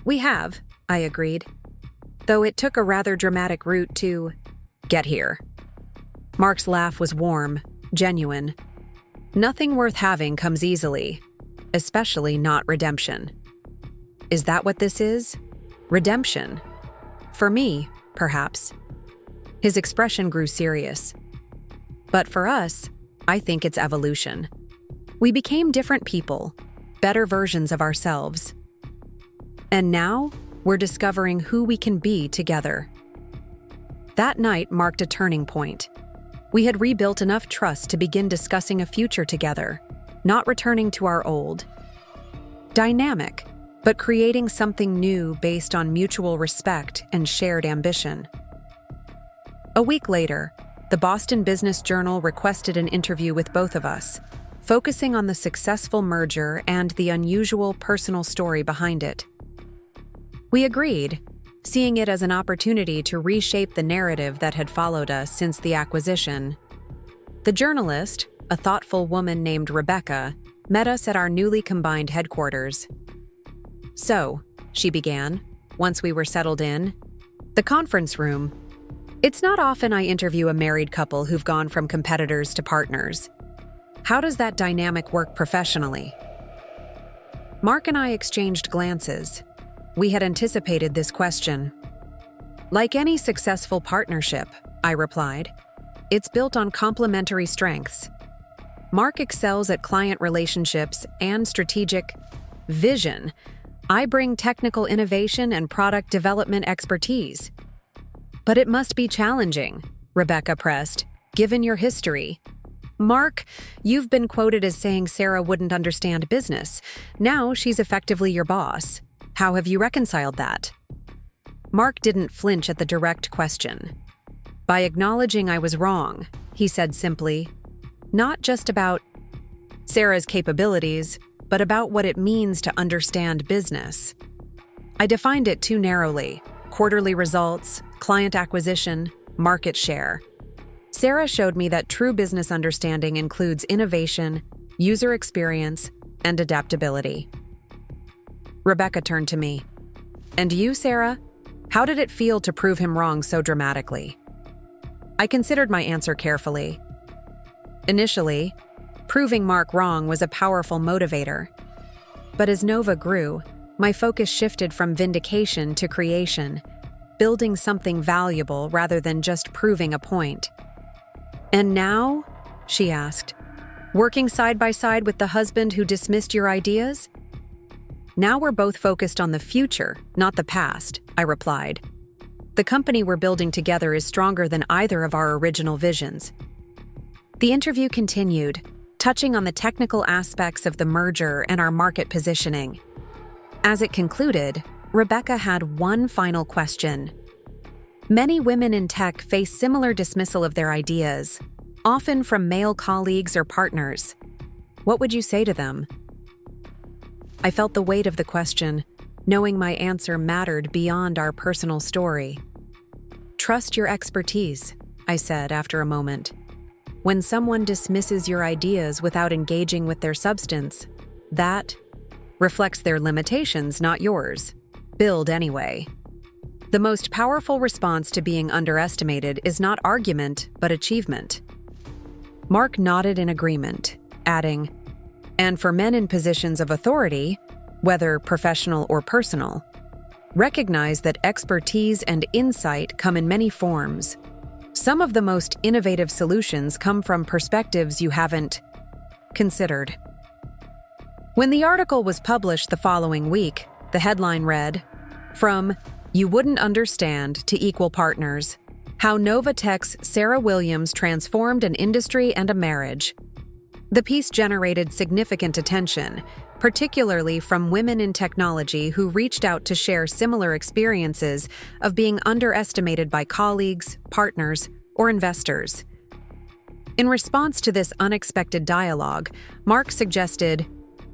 We have, I agreed, though it took a rather dramatic route to get here. Mark's laugh was warm, genuine. Nothing worth having comes easily, especially not redemption. Is that what this is? Redemption? For me, perhaps. His expression grew serious. But for us, I think it's evolution. We became different people, better versions of ourselves. And now, we're discovering who we can be together. That night marked a turning point. We had rebuilt enough trust to begin discussing a future together, not returning to our old dynamic, but creating something new based on mutual respect and shared ambition. A week later, the Boston Business Journal requested an interview with both of us, focusing on the successful merger and the unusual personal story behind it. We agreed, seeing it as an opportunity to reshape the narrative that had followed us since the acquisition. The journalist, a thoughtful woman named Rebecca, met us at our newly combined headquarters. So, she began, once we were settled in, the conference room. It's not often I interview a married couple who've gone from competitors to partners. How does that dynamic work professionally? Mark and I exchanged glances. We had anticipated this question. Like any successful partnership, I replied, it's built on complementary strengths. Mark excels at client relationships and strategic vision. I bring technical innovation and product development expertise. But it must be challenging, Rebecca pressed, given your history. Mark, you've been quoted as saying Sarah wouldn't understand business. Now she's effectively your boss. How have you reconciled that? Mark didn't flinch at the direct question. By acknowledging I was wrong, he said simply, not just about Sarah's capabilities, but about what it means to understand business. I defined it too narrowly: quarterly results, client acquisition, market share. Sarah showed me that true business understanding includes innovation, user experience, and adaptability. Rebecca turned to me. And you, Sarah? How did it feel to prove him wrong so dramatically? I considered my answer carefully. Initially, proving Mark wrong was a powerful motivator. But as Nova grew, my focus shifted from vindication to creation, building something valuable rather than just proving a point. And now, she asked, working side by side with the husband who dismissed your ideas? Now we're both focused on the future, not the past, I replied. The company we're building together is stronger than either of our original visions. The interview continued, touching on the technical aspects of the merger and our market positioning. As it concluded, Rebecca had one final question. Many women in tech face similar dismissal of their ideas, often from male colleagues or partners. What would you say to them? I felt the weight of the question, knowing my answer mattered beyond our personal story. Trust your expertise, I said after a moment. When someone dismisses your ideas without engaging with their substance, that reflects their limitations, not yours. Build anyway. The most powerful response to being underestimated is not argument, but achievement. Mark nodded in agreement, adding, and for men in positions of authority, whether professional or personal, recognize that expertise and insight come in many forms. Some of the most innovative solutions come from perspectives you haven't considered. When the article was published the following week, the headline read, From You Wouldn't Understand to Equal Partners, How Novatech's Sarah Williams Transformed an Industry and a Marriage. The piece generated significant attention, particularly from women in technology who reached out to share similar experiences of being underestimated by colleagues, partners, or investors. In response to this unexpected dialogue, Mark suggested,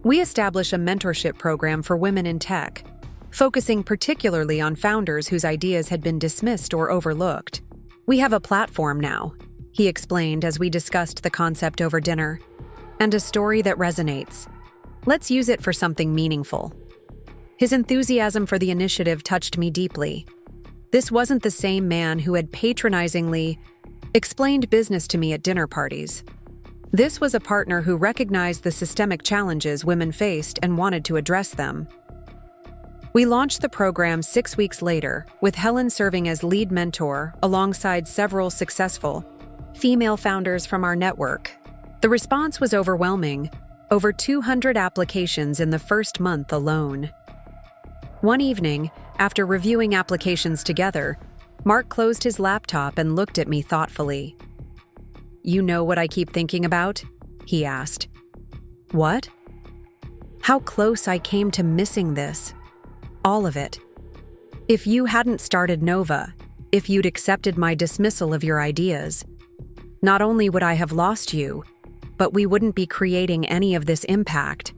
we establish a mentorship program for women in tech, focusing particularly on founders whose ideas had been dismissed or overlooked. We have a platform now, he explained as we discussed the concept over dinner, and a story that resonates. Let's use it for something meaningful. His enthusiasm for the initiative touched me deeply. This wasn't the same man who had patronizingly explained business to me at dinner parties. This was a partner who recognized the systemic challenges women faced and wanted to address them. We launched the program 6 weeks later, with Helen serving as lead mentor alongside several successful female founders from our network. The response was overwhelming, over 200 applications in the first month alone. One evening, after reviewing applications together, Mark closed his laptop and looked at me thoughtfully. You know what I keep thinking about? He asked. What? How close I came to missing this. All of it. If you hadn't started Nova, if you'd accepted my dismissal of your ideas, not only would I have lost you, but we wouldn't be creating any of this impact.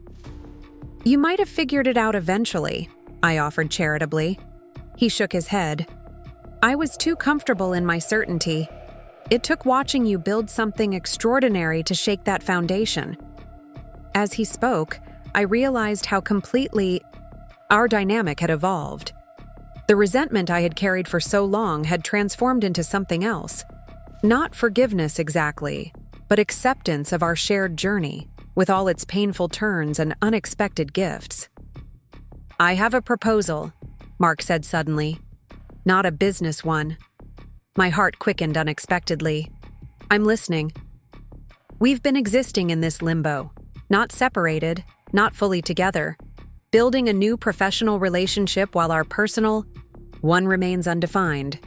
You might have figured it out eventually, I offered charitably. He shook his head. I was too comfortable in my certainty. It took watching you build something extraordinary to shake that foundation. As he spoke, I realized how completely our dynamic had evolved. The resentment I had carried for so long had transformed into something else. Not forgiveness exactly, but acceptance of our shared journey, with all its painful turns and unexpected gifts. "I have a proposal," Mark said suddenly. "Not a business one." My heart quickened unexpectedly. "I'm listening." "We've been existing in this limbo, not separated, not fully together, building a new professional relationship while our personal one remains undefined."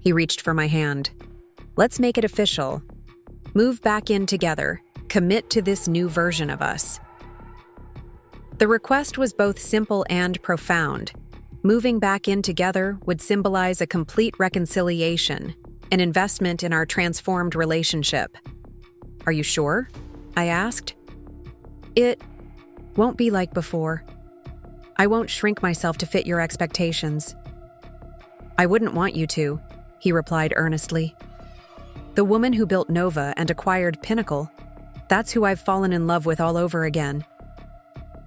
He reached for my hand. "Let's make it official. Move back in together. Commit to this new version of us." The request was both simple and profound. Moving back in together would symbolize a complete reconciliation, an investment in our transformed relationship. "Are you sure?" I asked. "It won't be like before. I won't shrink myself to fit your expectations." "I wouldn't want you to," he replied earnestly. "The woman who built Nova and acquired Pinnacle, that's who I've fallen in love with all over again."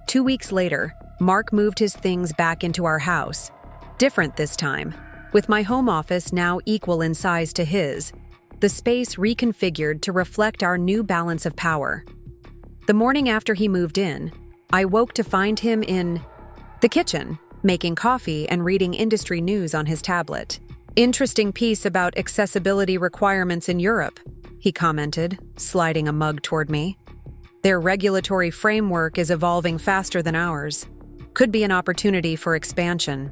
2 weeks later, Mark moved his things back into our house. Different this time, with my home office now equal in size to his, the space reconfigured to reflect our new balance of power. The morning after he moved in, I woke to find him in the kitchen, making coffee and reading industry news on his tablet. "Interesting piece about accessibility requirements in Europe," he commented, sliding a mug toward me. "Their regulatory framework is evolving faster than ours. Could be an opportunity for expansion."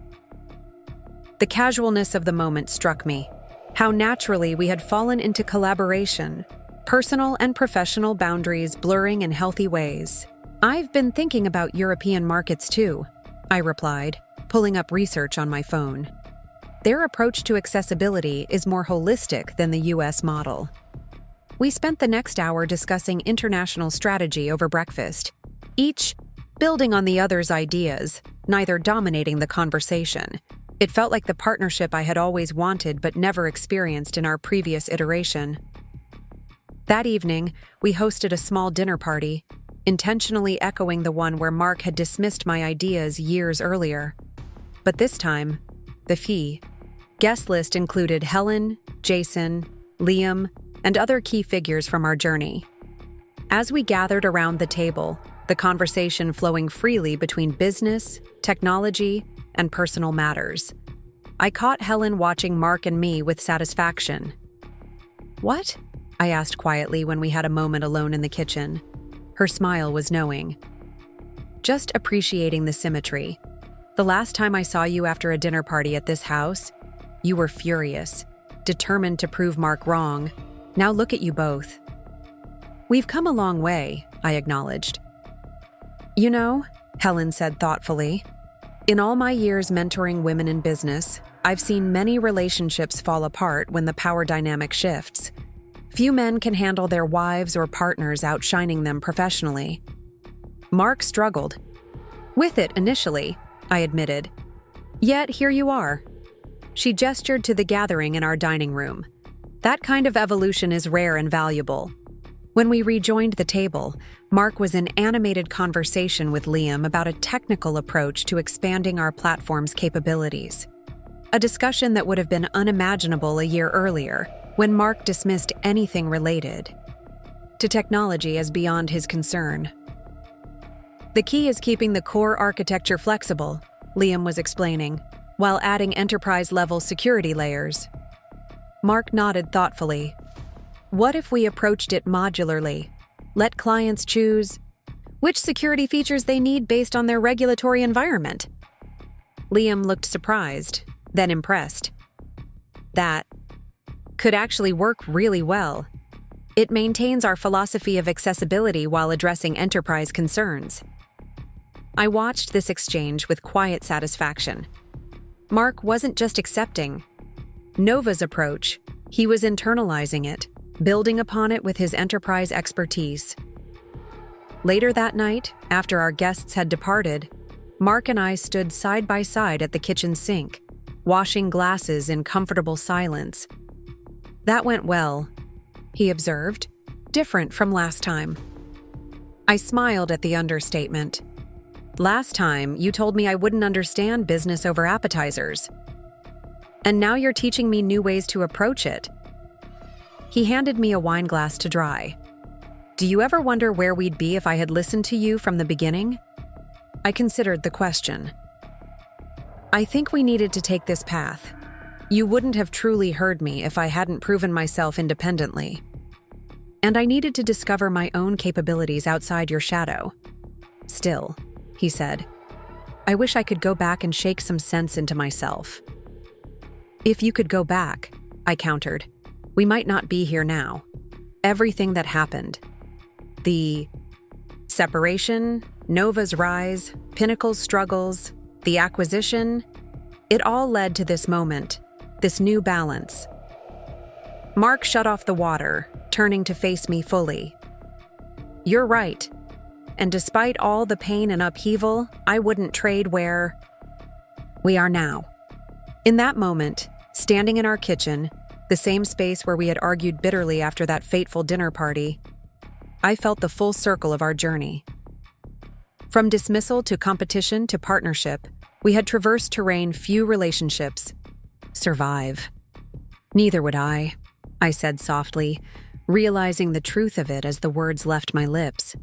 The casualness of the moment struck me. How naturally we had fallen into collaboration, personal and professional boundaries blurring in healthy ways. "I've been thinking about European markets too," I replied, pulling up research on my phone. "Their approach to accessibility is more holistic than the US model." We spent the next hour discussing international strategy over breakfast, each building on the other's ideas, neither dominating the conversation. It felt like the partnership I had always wanted but never experienced in our previous iteration. That evening, we hosted a small dinner party, intentionally echoing the one where Mark had dismissed my ideas years earlier. But this time, the guest list included Helen, Jason, Liam, and other key figures from our journey. As we gathered around the table, the conversation flowing freely between business, technology, and personal matters, I caught Helen watching Mark and me with satisfaction. "What?" I asked quietly when we had a moment alone in the kitchen. Her smile was knowing. "Just appreciating the symmetry. The last time I saw you after a dinner party at this house, you were furious, determined to prove Mark wrong. Now look at you both." "We've come a long way," I acknowledged. "You know," Helen said thoughtfully, "in all my years mentoring women in business, I've seen many relationships fall apart when the power dynamic shifts. Few men can handle their wives or partners outshining them professionally." Mark struggled with it initially, I admitted. "Yet here you are." She gestured to the gathering in our dining room. "That kind of evolution is rare and valuable." When we rejoined the table, Mark was in animated conversation with Liam about a technical approach to expanding our platform's capabilities. A discussion that would have been unimaginable a year earlier, when Mark dismissed anything related to technology as beyond his concern. "The key is keeping the core architecture flexible," Liam was explaining, "while adding enterprise-level security layers." Mark nodded thoughtfully. "What if we approached it modularly? Let clients choose which security features they need based on their regulatory environment?" Liam looked surprised, then impressed. "That could actually work really well. It maintains our philosophy of accessibility while addressing enterprise concerns." I watched this exchange with quiet satisfaction. Mark wasn't just accepting Nova's approach, he was internalizing it, building upon it with his enterprise expertise. Later that night, after our guests had departed, Mark and I stood side by side at the kitchen sink, washing glasses in comfortable silence. "That went well," he observed, "different from last time." I smiled at the understatement. "Last time, you told me I wouldn't understand business over appetizers. And now you're teaching me new ways to approach it." He handed me a wine glass to dry, Do you ever wonder where we'd be if I had listened to you from the beginning? I considered the question. I think we needed to take this path. You wouldn't have truly heard me if I hadn't proven myself independently. And I needed to discover my own capabilities outside your shadow. Still, he said, I wish I could go back and shake some sense into myself. If you could go back, I countered, we might not be here now. Everything that happened. The separation, Nova's rise, Pinnacle's struggles, the acquisition, it all led to this moment, this new balance. Mark shut off the water, turning to face me fully. You're right. And despite all the pain and upheaval, I wouldn't trade where we are now. In that moment, standing in our kitchen, the same space where we had argued bitterly after that fateful dinner party, I felt the full circle of our journey. From dismissal to competition to partnership, we had traversed terrain few relationships survive. Neither would I said softly, realizing the truth of it as the words left my lips.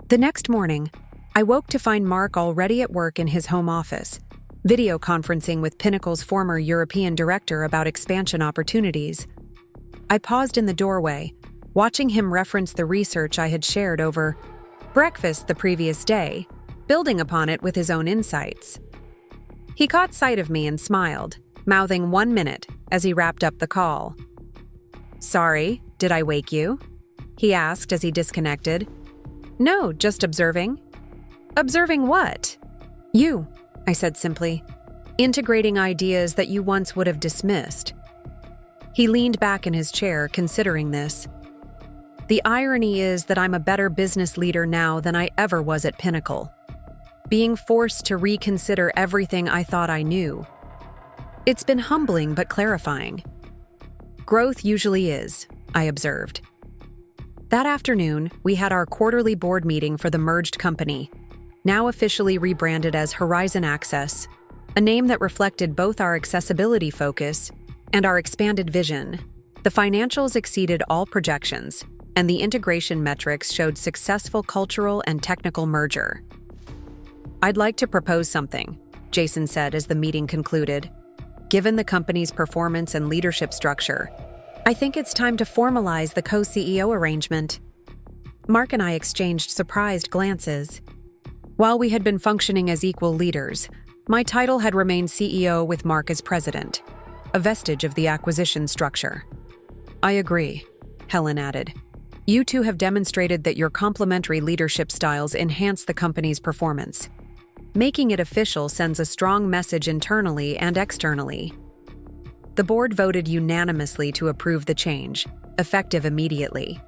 The next morning, I woke to find Mark already at work in his home office, video conferencing with Pinnacle's former European director about expansion opportunities. I paused in the doorway, watching him reference the research I had shared over breakfast the previous day, building upon it with his own insights. He caught sight of me and smiled, mouthing 1 minute as he wrapped up the call. Sorry, did I wake you? He asked as he disconnected. No, just observing. Observing what? You, I said simply, integrating ideas that you once would have dismissed. He leaned back in his chair, considering this. The irony is that I'm a better business leader now than I ever was at Pinnacle, being forced to reconsider everything I thought I knew. It's been humbling but clarifying. Growth usually is, I observed. That afternoon, we had our quarterly board meeting for the merged company, now officially rebranded as Horizon Access, a name that reflected both our accessibility focus and our expanded vision. The financials exceeded all projections, and the integration metrics showed successful cultural and technical merger. I'd like to propose something, Jason said as the meeting concluded. Given the company's performance and leadership structure, I think it's time to formalize the co-CEO arrangement. Mark and I exchanged surprised glances. While we had been functioning as equal leaders, my title had remained CEO with Mark as president, a vestige of the acquisition structure. I agree, Helen added. You two have demonstrated that your complementary leadership styles enhance the company's performance. Making it official sends a strong message internally and externally. The board voted unanimously to approve the change, effective immediately.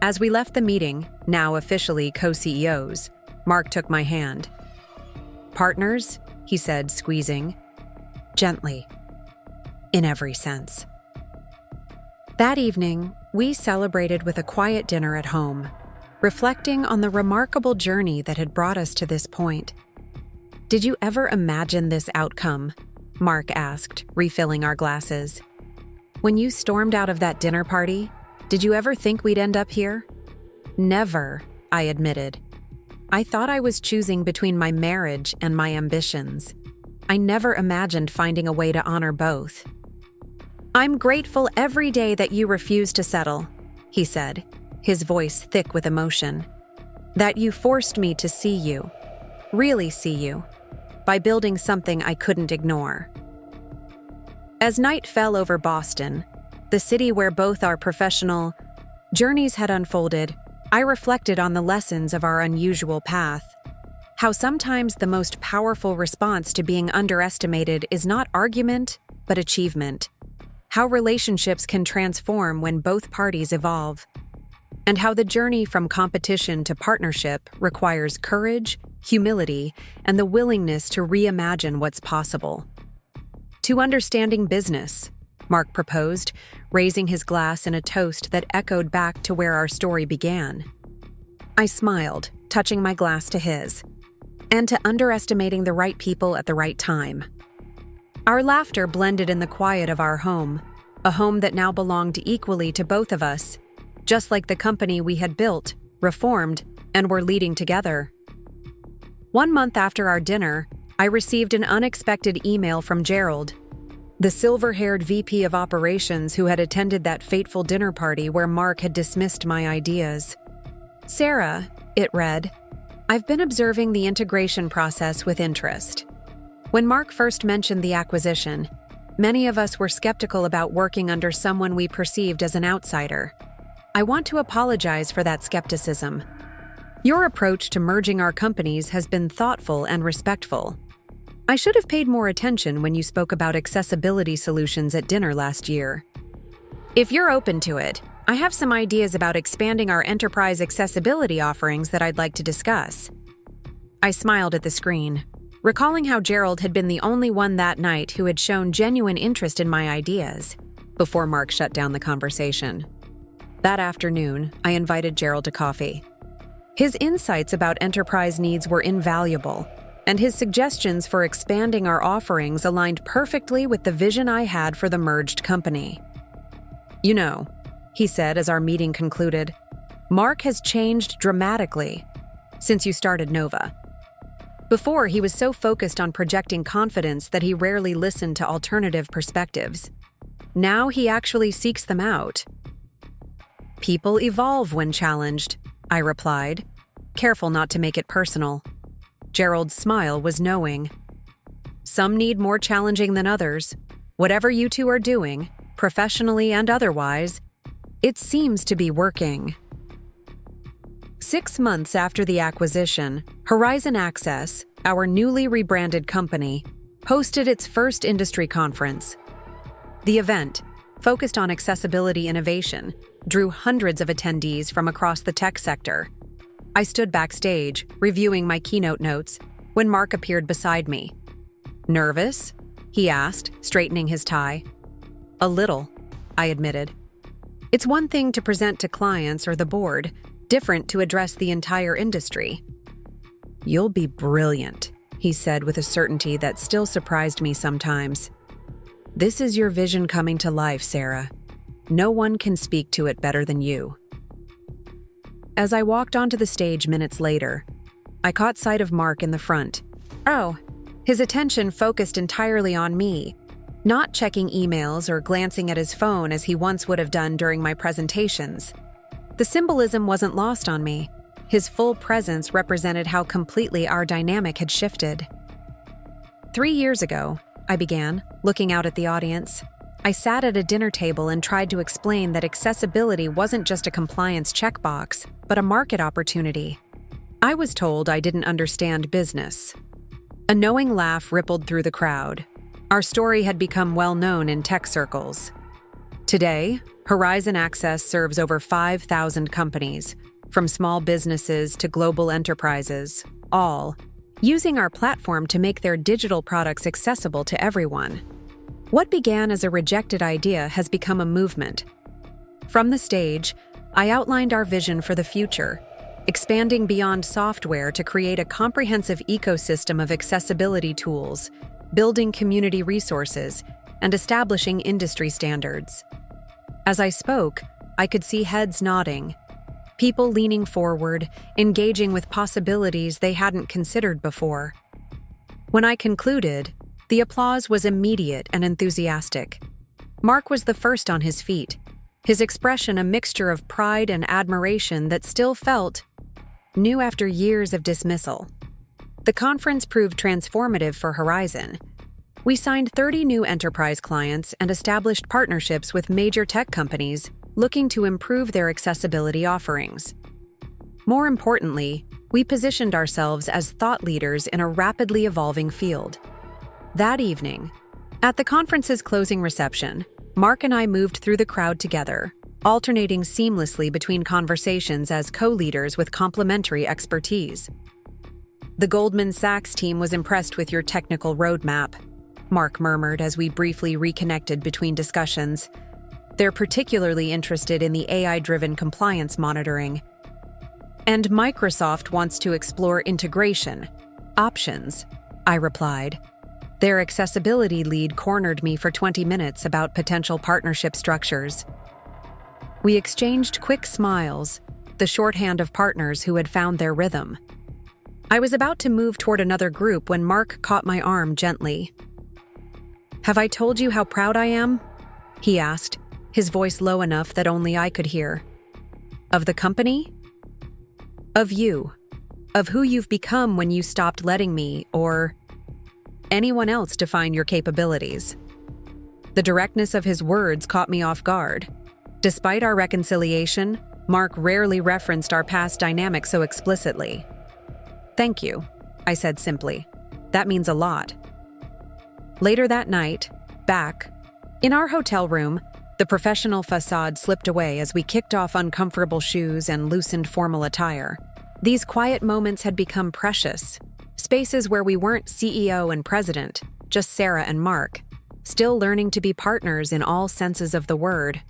As we left the meeting, now officially co-CEOs, Mark took my hand. Partners, he said, squeezing. Gently. In every sense. That evening, we celebrated with a quiet dinner at home, reflecting on the remarkable journey that had brought us to this point. Did you ever imagine this outcome? Mark asked, refilling our glasses. When you stormed out of that dinner party, did you ever think we'd end up here? Never, I admitted. I thought I was choosing between my marriage and my ambitions. I never imagined finding a way to honor both. I'm grateful every day that you refused to settle, he said, his voice thick with emotion. That you forced me to see you, really see you, by building something I couldn't ignore. As night fell over Boston, the city where both our professional journeys had unfolded, I reflected on the lessons of our unusual path. How sometimes the most powerful response to being underestimated is not argument, but achievement. How relationships can transform when both parties evolve. And how the journey from competition to partnership requires courage, humility, and the willingness to reimagine what's possible. To understanding business, Mark proposed, raising his glass in a toast that echoed back to where our story began. I smiled, touching my glass to his, and to underestimating the right people at the right time. Our laughter blended in the quiet of our home, a home that now belonged equally to both of us, just like the company we had built, reformed, and were leading together. 1 month after our dinner, I received an unexpected email from Gerald, the silver-haired VP of operations who had attended that fateful dinner party where Mark had dismissed my ideas. "Sarah," it read, "I've been observing the integration process with interest. When Mark first mentioned the acquisition, many of us were skeptical about working under someone we perceived as an outsider. I want to apologize for that skepticism. Your approach to merging our companies has been thoughtful and respectful. I should have paid more attention when you spoke about accessibility solutions at dinner last year. If you're open to it, I have some ideas about expanding our enterprise accessibility offerings that I'd like to discuss." I smiled at the screen, recalling how Gerald had been the only one that night who had shown genuine interest in my ideas, before Mark shut down the conversation. That afternoon, I invited Gerald to coffee. His insights about enterprise needs were invaluable, and his suggestions for expanding our offerings aligned perfectly with the vision I had for the merged company. "You know," he said as our meeting concluded, "Mark has changed dramatically since you started Nova. Before, he was so focused on projecting confidence that he rarely listened to alternative perspectives. Now he actually seeks them out." "People evolve when challenged," I replied, careful not to make it personal. Gerald's smile was knowing. "Some need more challenging than others. Whatever you two are doing, professionally and otherwise, it seems to be working." 6 months after the acquisition, Horizon Access, our newly rebranded company, hosted its first industry conference. The event, focused on accessibility innovation, drew hundreds of attendees from across the tech sector. I stood backstage, reviewing my keynote notes, when Mark appeared beside me. "Nervous?" he asked, straightening his tie. "A little," I admitted. "It's one thing to present to clients or the board, different to address the entire industry." "You'll be brilliant," he said with a certainty that still surprised me sometimes. "This is your vision coming to life, Sarah. No one can speak to it better than you." As I walked onto the stage minutes later, I caught sight of Mark in the front. Oh, his attention focused entirely on me, not checking emails or glancing at his phone as he once would have done during my presentations. The symbolism wasn't lost on me. His full presence represented how completely our dynamic had shifted. 3 years ago, I began, looking out at the audience. I sat at a dinner table and tried to explain that accessibility wasn't just a compliance checkbox, but a market opportunity. I was told I didn't understand business. A knowing laugh rippled through the crowd. Our story had become well known in tech circles. Today, Horizon Access serves over 5,000 companies, from small businesses to global enterprises, all using our platform to make their digital products accessible to everyone. What began as a rejected idea has become a movement. From the stage, I outlined our vision for the future, expanding beyond software to create a comprehensive ecosystem of accessibility tools, building community resources, and establishing industry standards. As I spoke, I could see heads nodding, people leaning forward, engaging with possibilities they hadn't considered before. When I concluded, the applause was immediate and enthusiastic. Mark was the first on his feet, his expression a mixture of pride and admiration that still felt new after years of dismissal. The conference proved transformative for Horizon. We signed 30 new enterprise clients and established partnerships with major tech companies looking to improve their accessibility offerings. More importantly, we positioned ourselves as thought leaders in a rapidly evolving field. That evening, at the conference's closing reception, Mark and I moved through the crowd together, alternating seamlessly between conversations as co-leaders with complementary expertise. "The Goldman Sachs team was impressed with your technical roadmap," Mark murmured as we briefly reconnected between discussions. "They're particularly interested in the AI-driven compliance monitoring. And Microsoft wants to explore integration options," I replied. Their accessibility lead cornered me for 20 minutes about potential partnership structures. We exchanged quick smiles, the shorthand of partners who had found their rhythm. I was about to move toward another group when Mark caught my arm gently. "Have I told you how proud I am?" he asked, his voice low enough that only I could hear. "Of the company? Of you. Of who you've become when you stopped letting me, or anyone else, define your capabilities." The directness of his words caught me off guard. Despite our reconciliation, Mark rarely referenced our past dynamic so explicitly. "Thank you," I said simply. "That means a lot." Later that night, back in our hotel room, the professional facade slipped away as we kicked off uncomfortable shoes and loosened formal attire. These quiet moments had become precious, spaces where we weren't CEO and president, just Sarah and Mark, still learning to be partners in all senses of the word.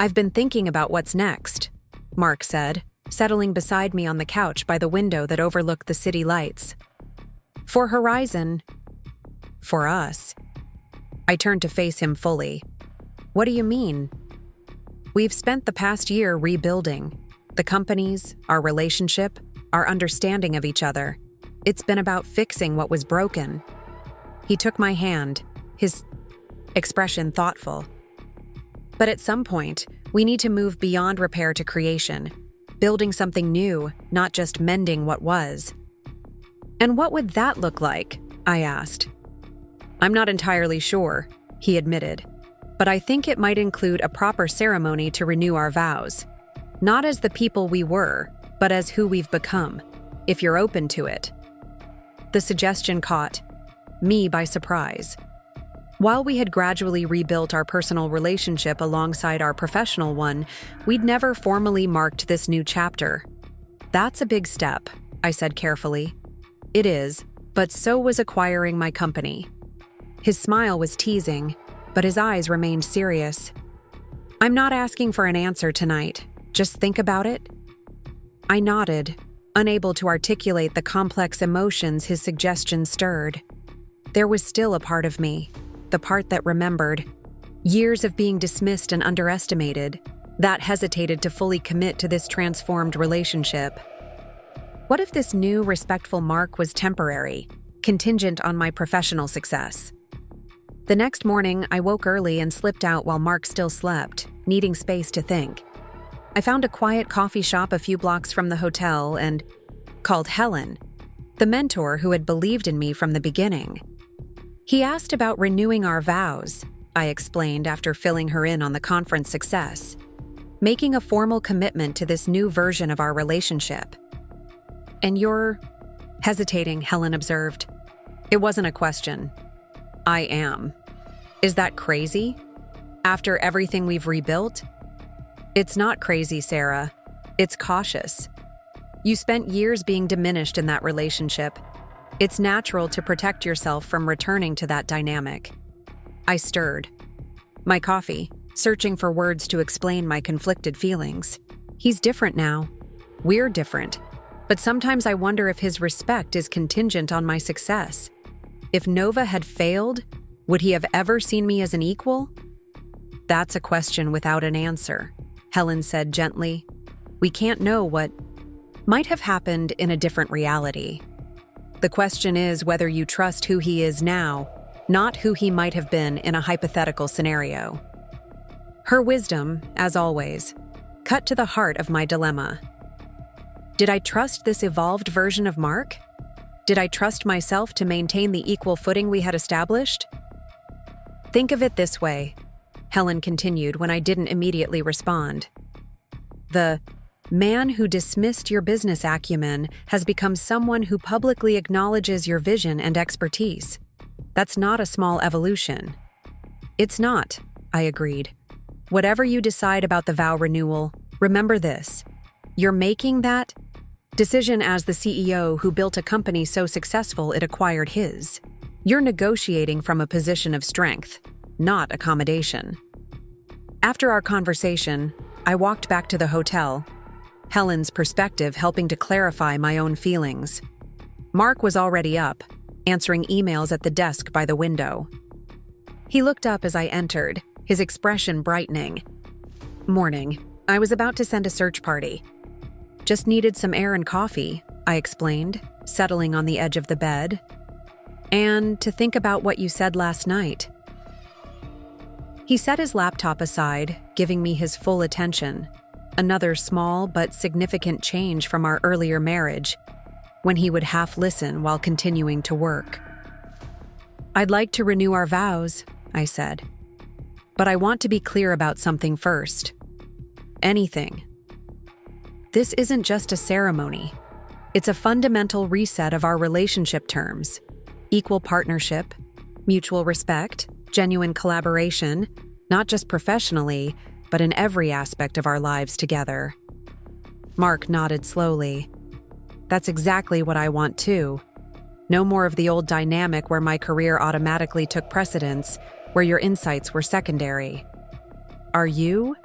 "I've been thinking about what's next," Mark said, settling beside me on the couch by the window that overlooked the city lights. "For Horizon, for us." I turned to face him fully. "What do you mean?" "We've spent the past year rebuilding. The companies, our relationship, our understanding of each other. It's been about fixing what was broken." He took my hand, his expression thoughtful. "But at some point, we need to move beyond repair to creation, building something new, not just mending what was." "And what would that look like?" I asked. "I'm not entirely sure," he admitted, "but I think it might include a proper ceremony to renew our vows. Not as the people we were, but as who we've become, if you're open to it." The suggestion caught me by surprise. While we had gradually rebuilt our personal relationship alongside our professional one, we'd never formally marked this new chapter. "That's a big step," I said carefully. "It is, but so was acquiring my company." His smile was teasing, but his eyes remained serious. "I'm not asking for an answer tonight. Just think about it." I nodded, unable to articulate the complex emotions his suggestion stirred. There was still a part of me, the part that remembered years of being dismissed and underestimated, that hesitated to fully commit to this transformed relationship. What if this new, respectful Mark was temporary, contingent on my professional success? The next morning, I woke early and slipped out while Mark still slept, needing space to think. I found a quiet coffee shop a few blocks from the hotel and called Helen, the mentor who had believed in me from the beginning. He asked about renewing our vows, I explained after filling her in on the conference success, making a formal commitment to this new version of our relationship. "And you're hesitating," Helen observed. It wasn't a question. "I am. Is that crazy? After everything we've rebuilt?" "It's not crazy, Sarah. It's cautious. You spent years being diminished in that relationship. It's natural to protect yourself from returning to that dynamic." I stirred my coffee, searching for words to explain my conflicted feelings. He's different now. We're different. But sometimes I wonder if his respect is contingent on my success. If Nova had failed, would he have ever seen me as an equal? "That's a question without an answer," Helen said gently. "We can't know what might have happened in a different reality. The question is whether you trust who he is now, not who he might have been in a hypothetical scenario." Her wisdom, as always, cut to the heart of my dilemma. Did I trust this evolved version of Mark? Did I trust myself to maintain the equal footing we had established? "Think of it this way," Helen continued when I didn't immediately respond. "The man who dismissed your business acumen has become someone who publicly acknowledges your vision and expertise. That's not a small evolution." "It's not," I agreed. "Whatever you decide about the vow renewal, remember this. You're making that decision as the CEO who built a company so successful it acquired his. You're negotiating from a position of strength, not accommodation." After our conversation, I walked back to the hotel, Helen's perspective helping to clarify my own feelings. Mark was already up, answering emails at the desk by the window. He looked up as I entered, his expression brightening. Morning. I was about to send a search party. Just needed some air and coffee, I explained, settling on the edge of the bed. And to think about what you said last night. He set his laptop aside, giving me his full attention. Another small but significant change from our earlier marriage, when he would half listen while continuing to work. I'd like to renew our vows, I said. But I want to be clear about something first. Anything. This isn't just a ceremony. It's a fundamental reset of our relationship terms. Equal partnership, mutual respect, genuine collaboration, not just professionally, but in every aspect of our lives together. Mark nodded slowly. That's exactly what I want too. No more of the old dynamic where my career automatically took precedence, where your insights were secondary. Are you?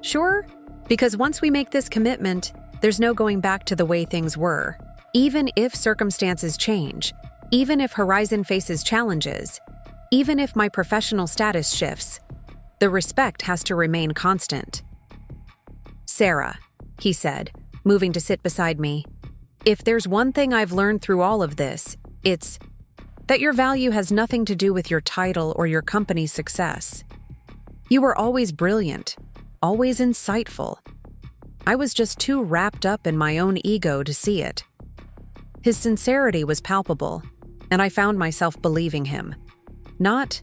Sure? Because once we make this commitment, there's no going back to the way things were. Even if circumstances change, even if Horizon faces challenges, even if my professional status shifts, the respect has to remain constant. Sarah, he said, moving to sit beside me, if there's one thing I've learned through all of this, it's that your value has nothing to do with your title or your company's success. You were always brilliant, always insightful. I was just too wrapped up in my own ego to see it. His sincerity was palpable, and I found myself believing him. Not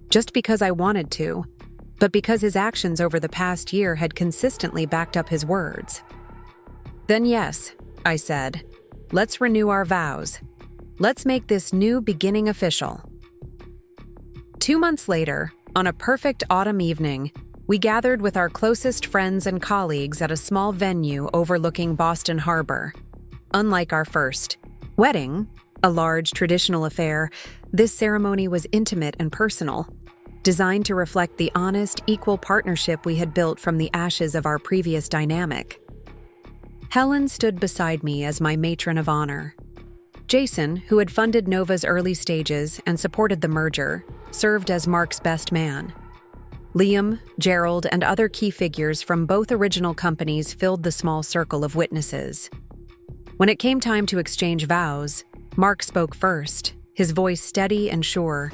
just because I wanted to, but because his actions over the past year had consistently backed up his words. Then yes, I said, let's renew our vows. Let's make this new beginning official. 2 months later, on a perfect autumn evening, we gathered with our closest friends and colleagues at a small venue overlooking Boston Harbor. Unlike our first wedding, a large traditional affair, this ceremony was intimate and personal, designed to reflect the honest, equal partnership we had built from the ashes of our previous dynamic. Helen stood beside me as my matron of honor. Jason, who had funded Nova's early stages and supported the merger, served as Mark's best man. Liam, Gerald, and other key figures from both original companies filled the small circle of witnesses. When it came time to exchange vows, Mark spoke first, his voice steady and sure.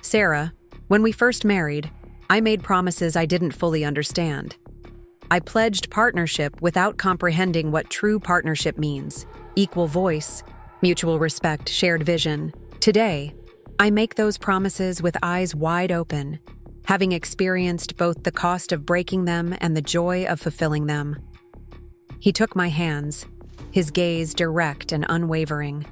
Sarah, when we first married, I made promises I didn't fully understand. I pledged partnership without comprehending what true partnership means: equal voice, mutual respect, shared vision. Today, I make those promises with eyes wide open, having experienced both the cost of breaking them and the joy of fulfilling them. He took my hands, his gaze direct and unwavering.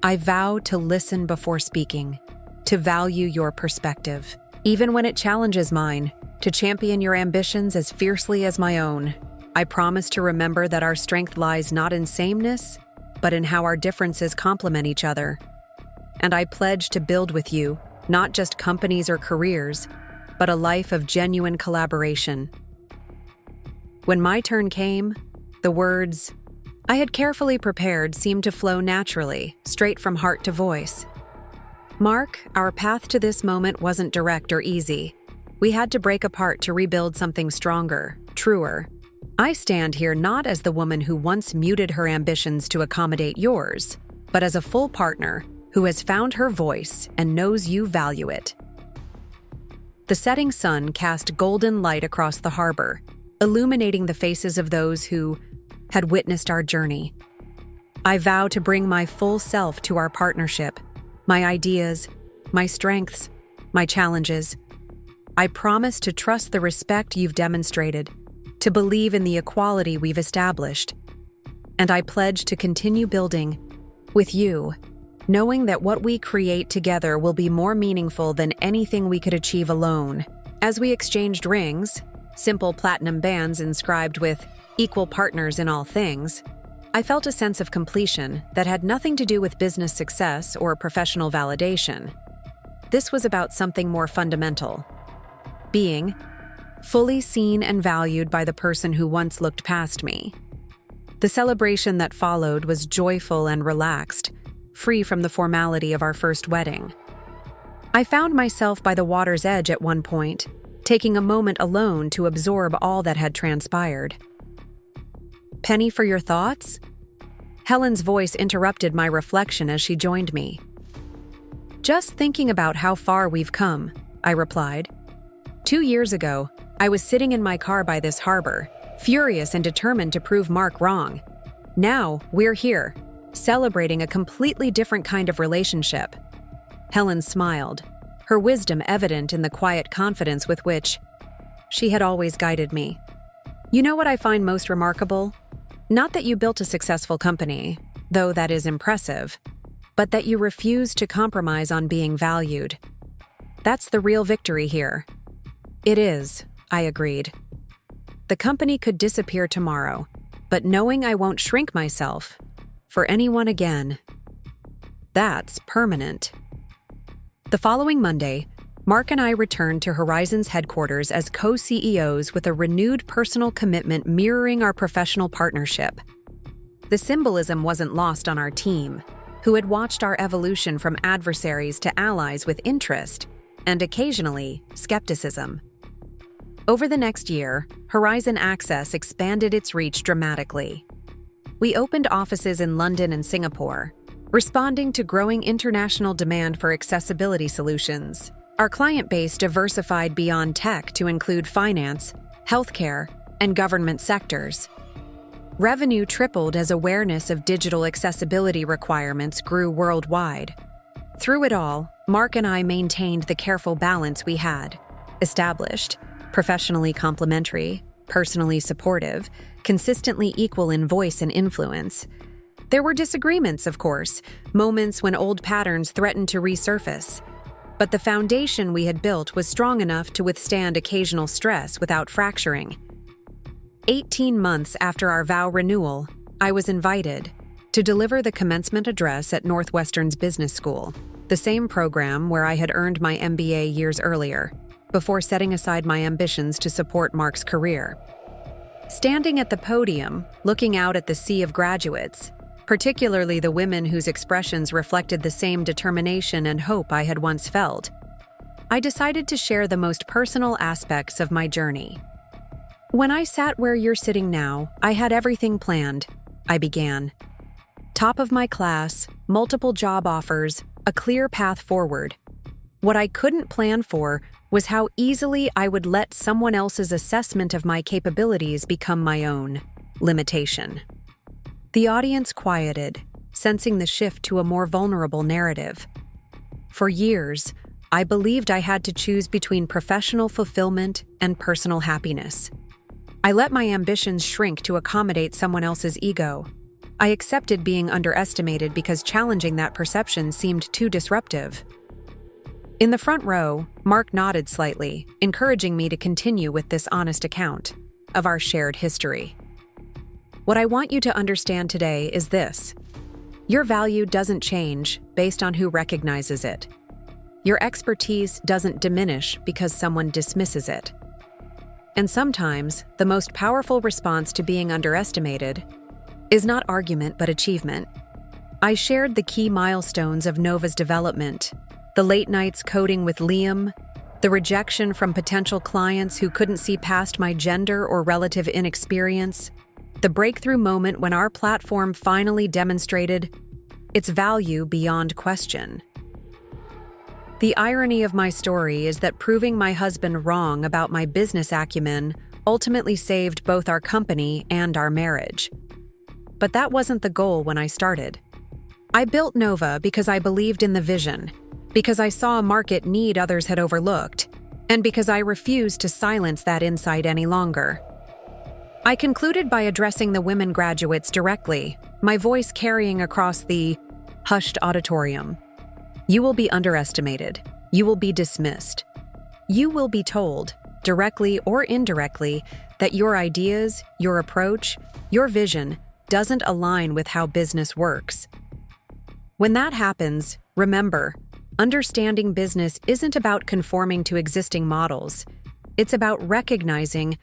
I vow to listen before speaking, to value your perspective, even when it challenges mine, to champion your ambitions as fiercely as my own. I promise to remember that our strength lies not in sameness, but in how our differences complement each other. And I pledge to build with you, not just companies or careers, but a life of genuine collaboration. When my turn came, the words I had carefully prepared seemed to flow naturally, straight from heart to voice. Mark, our path to this moment wasn't direct or easy. We had to break apart to rebuild something stronger, truer. I stand here not as the woman who once muted her ambitions to accommodate yours, but as a full partner who has found her voice and knows you value it. The setting sun cast golden light across the harbor, illuminating the faces of those who had witnessed our journey. I vow to bring my full self to our partnership, my ideas, my strengths, my challenges. I promise to trust the respect you've demonstrated, to believe in the equality we've established, and I pledge to continue building with you, knowing that what we create together will be more meaningful than anything we could achieve alone. As we exchanged rings, simple platinum bands inscribed with equal partners in all things, I felt a sense of completion that had nothing to do with business success or professional validation. This was about something more fundamental: being fully seen and valued by the person who once looked past me. The celebration that followed was joyful and relaxed, free from the formality of our first wedding. I found myself by the water's edge at one point, taking a moment alone to absorb all that had transpired. "Penny for your thoughts?" Helen's voice interrupted my reflection as she joined me. "Just thinking about how far we've come," I replied. 2 years ago, I was sitting in my car by this harbor, furious and determined to prove Mark wrong. Now, we're here, celebrating a completely different kind of relationship." Helen smiled, her wisdom evident in the quiet confidence with which she had always guided me. "You know what I find most remarkable? Not that you built a successful company, though that is impressive, but that you refused to compromise on being valued. That's the real victory here." "It is," I agreed. "The company could disappear tomorrow, but knowing I won't shrink myself for anyone again, that's permanent." The following Monday, Mark and I returned to Horizon's headquarters as co-CEOs with a renewed personal commitment mirroring our professional partnership. The symbolism wasn't lost on our team, who had watched our evolution from adversaries to allies with interest and occasionally skepticism. Over the next year, Horizon Access expanded its reach dramatically. We opened offices in London and Singapore, responding to growing international demand for accessibility solutions. Our client base diversified beyond tech to include finance, healthcare, and government sectors. Revenue tripled as awareness of digital accessibility requirements grew worldwide. Through it all, Mark and I maintained the careful balance we had established: professionally complementary, personally supportive, consistently equal in voice and influence. There were disagreements, of course, moments when old patterns threatened to resurface. But the foundation we had built was strong enough to withstand occasional stress without fracturing. 18 months after our vow renewal, I was invited to deliver the commencement address at Northwestern's Business School, the same program where I had earned my MBA years earlier, before setting aside my ambitions to support Mark's career. Standing at the podium, looking out at the sea of graduates, particularly the women whose expressions reflected the same determination and hope I had once felt, I decided to share the most personal aspects of my journey. "When I sat where you're sitting now, I had everything planned," I began. "Top of my class, multiple job offers, a clear path forward. What I couldn't plan for was how easily I would let someone else's assessment of my capabilities become my own limitation." The audience quieted, sensing the shift to a more vulnerable narrative. For years, I believed I had to choose between professional fulfillment and personal happiness. I let my ambitions shrink to accommodate someone else's ego. I accepted being underestimated because challenging that perception seemed too disruptive. In the front row, Mark nodded slightly, encouraging me to continue with this honest account of our shared history. "What I want you to understand today is this: your value doesn't change based on who recognizes it. Your expertise doesn't diminish because someone dismisses it. And sometimes, the most powerful response to being underestimated is not argument but achievement." I shared the key milestones of Nova's development: the late nights coding with Liam, the rejection from potential clients who couldn't see past my gender or relative inexperience, the breakthrough moment when our platform finally demonstrated its value beyond question. The irony of my story is that proving my husband wrong about my business acumen ultimately saved both our company and our marriage. But that wasn't the goal when I started. I built Nova because I believed in the vision, because I saw a market need others had overlooked, and because I refused to silence that insight any longer. I concluded by addressing the women graduates directly, my voice carrying across the hushed auditorium. "You will be underestimated. You will be dismissed. You will be told, directly or indirectly, that your ideas, your approach, your vision doesn't align with how business works. When that happens, remember, understanding business isn't about conforming to existing models. It's about recognizing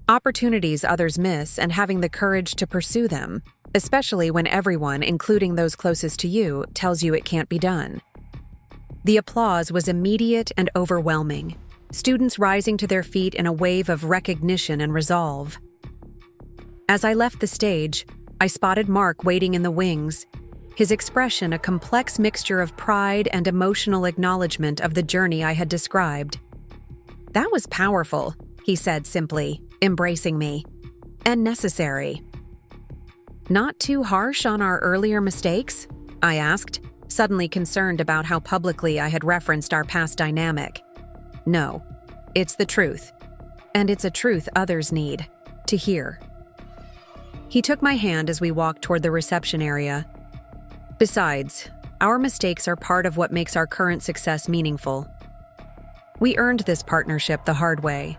opportunities others miss and having the courage to pursue them, especially when everyone, including those closest to you, tells you it can't be done." The applause was immediate and overwhelming. students rising to their feet in a wave of recognition and resolve. As I left the stage, I spotted Mark waiting in the wings, his expression a complex mixture of pride and emotional acknowledgement of the journey I had described. "That was powerful," he said simply, embracing me. "And necessary." "Not too harsh on our earlier mistakes?" I asked, suddenly concerned about how publicly I had referenced our past dynamic. "No, it's the truth. And it's a truth others need to hear." He took my hand as we walked toward the reception area. "Besides, our mistakes are part of what makes our current success meaningful. We earned this partnership the hard way."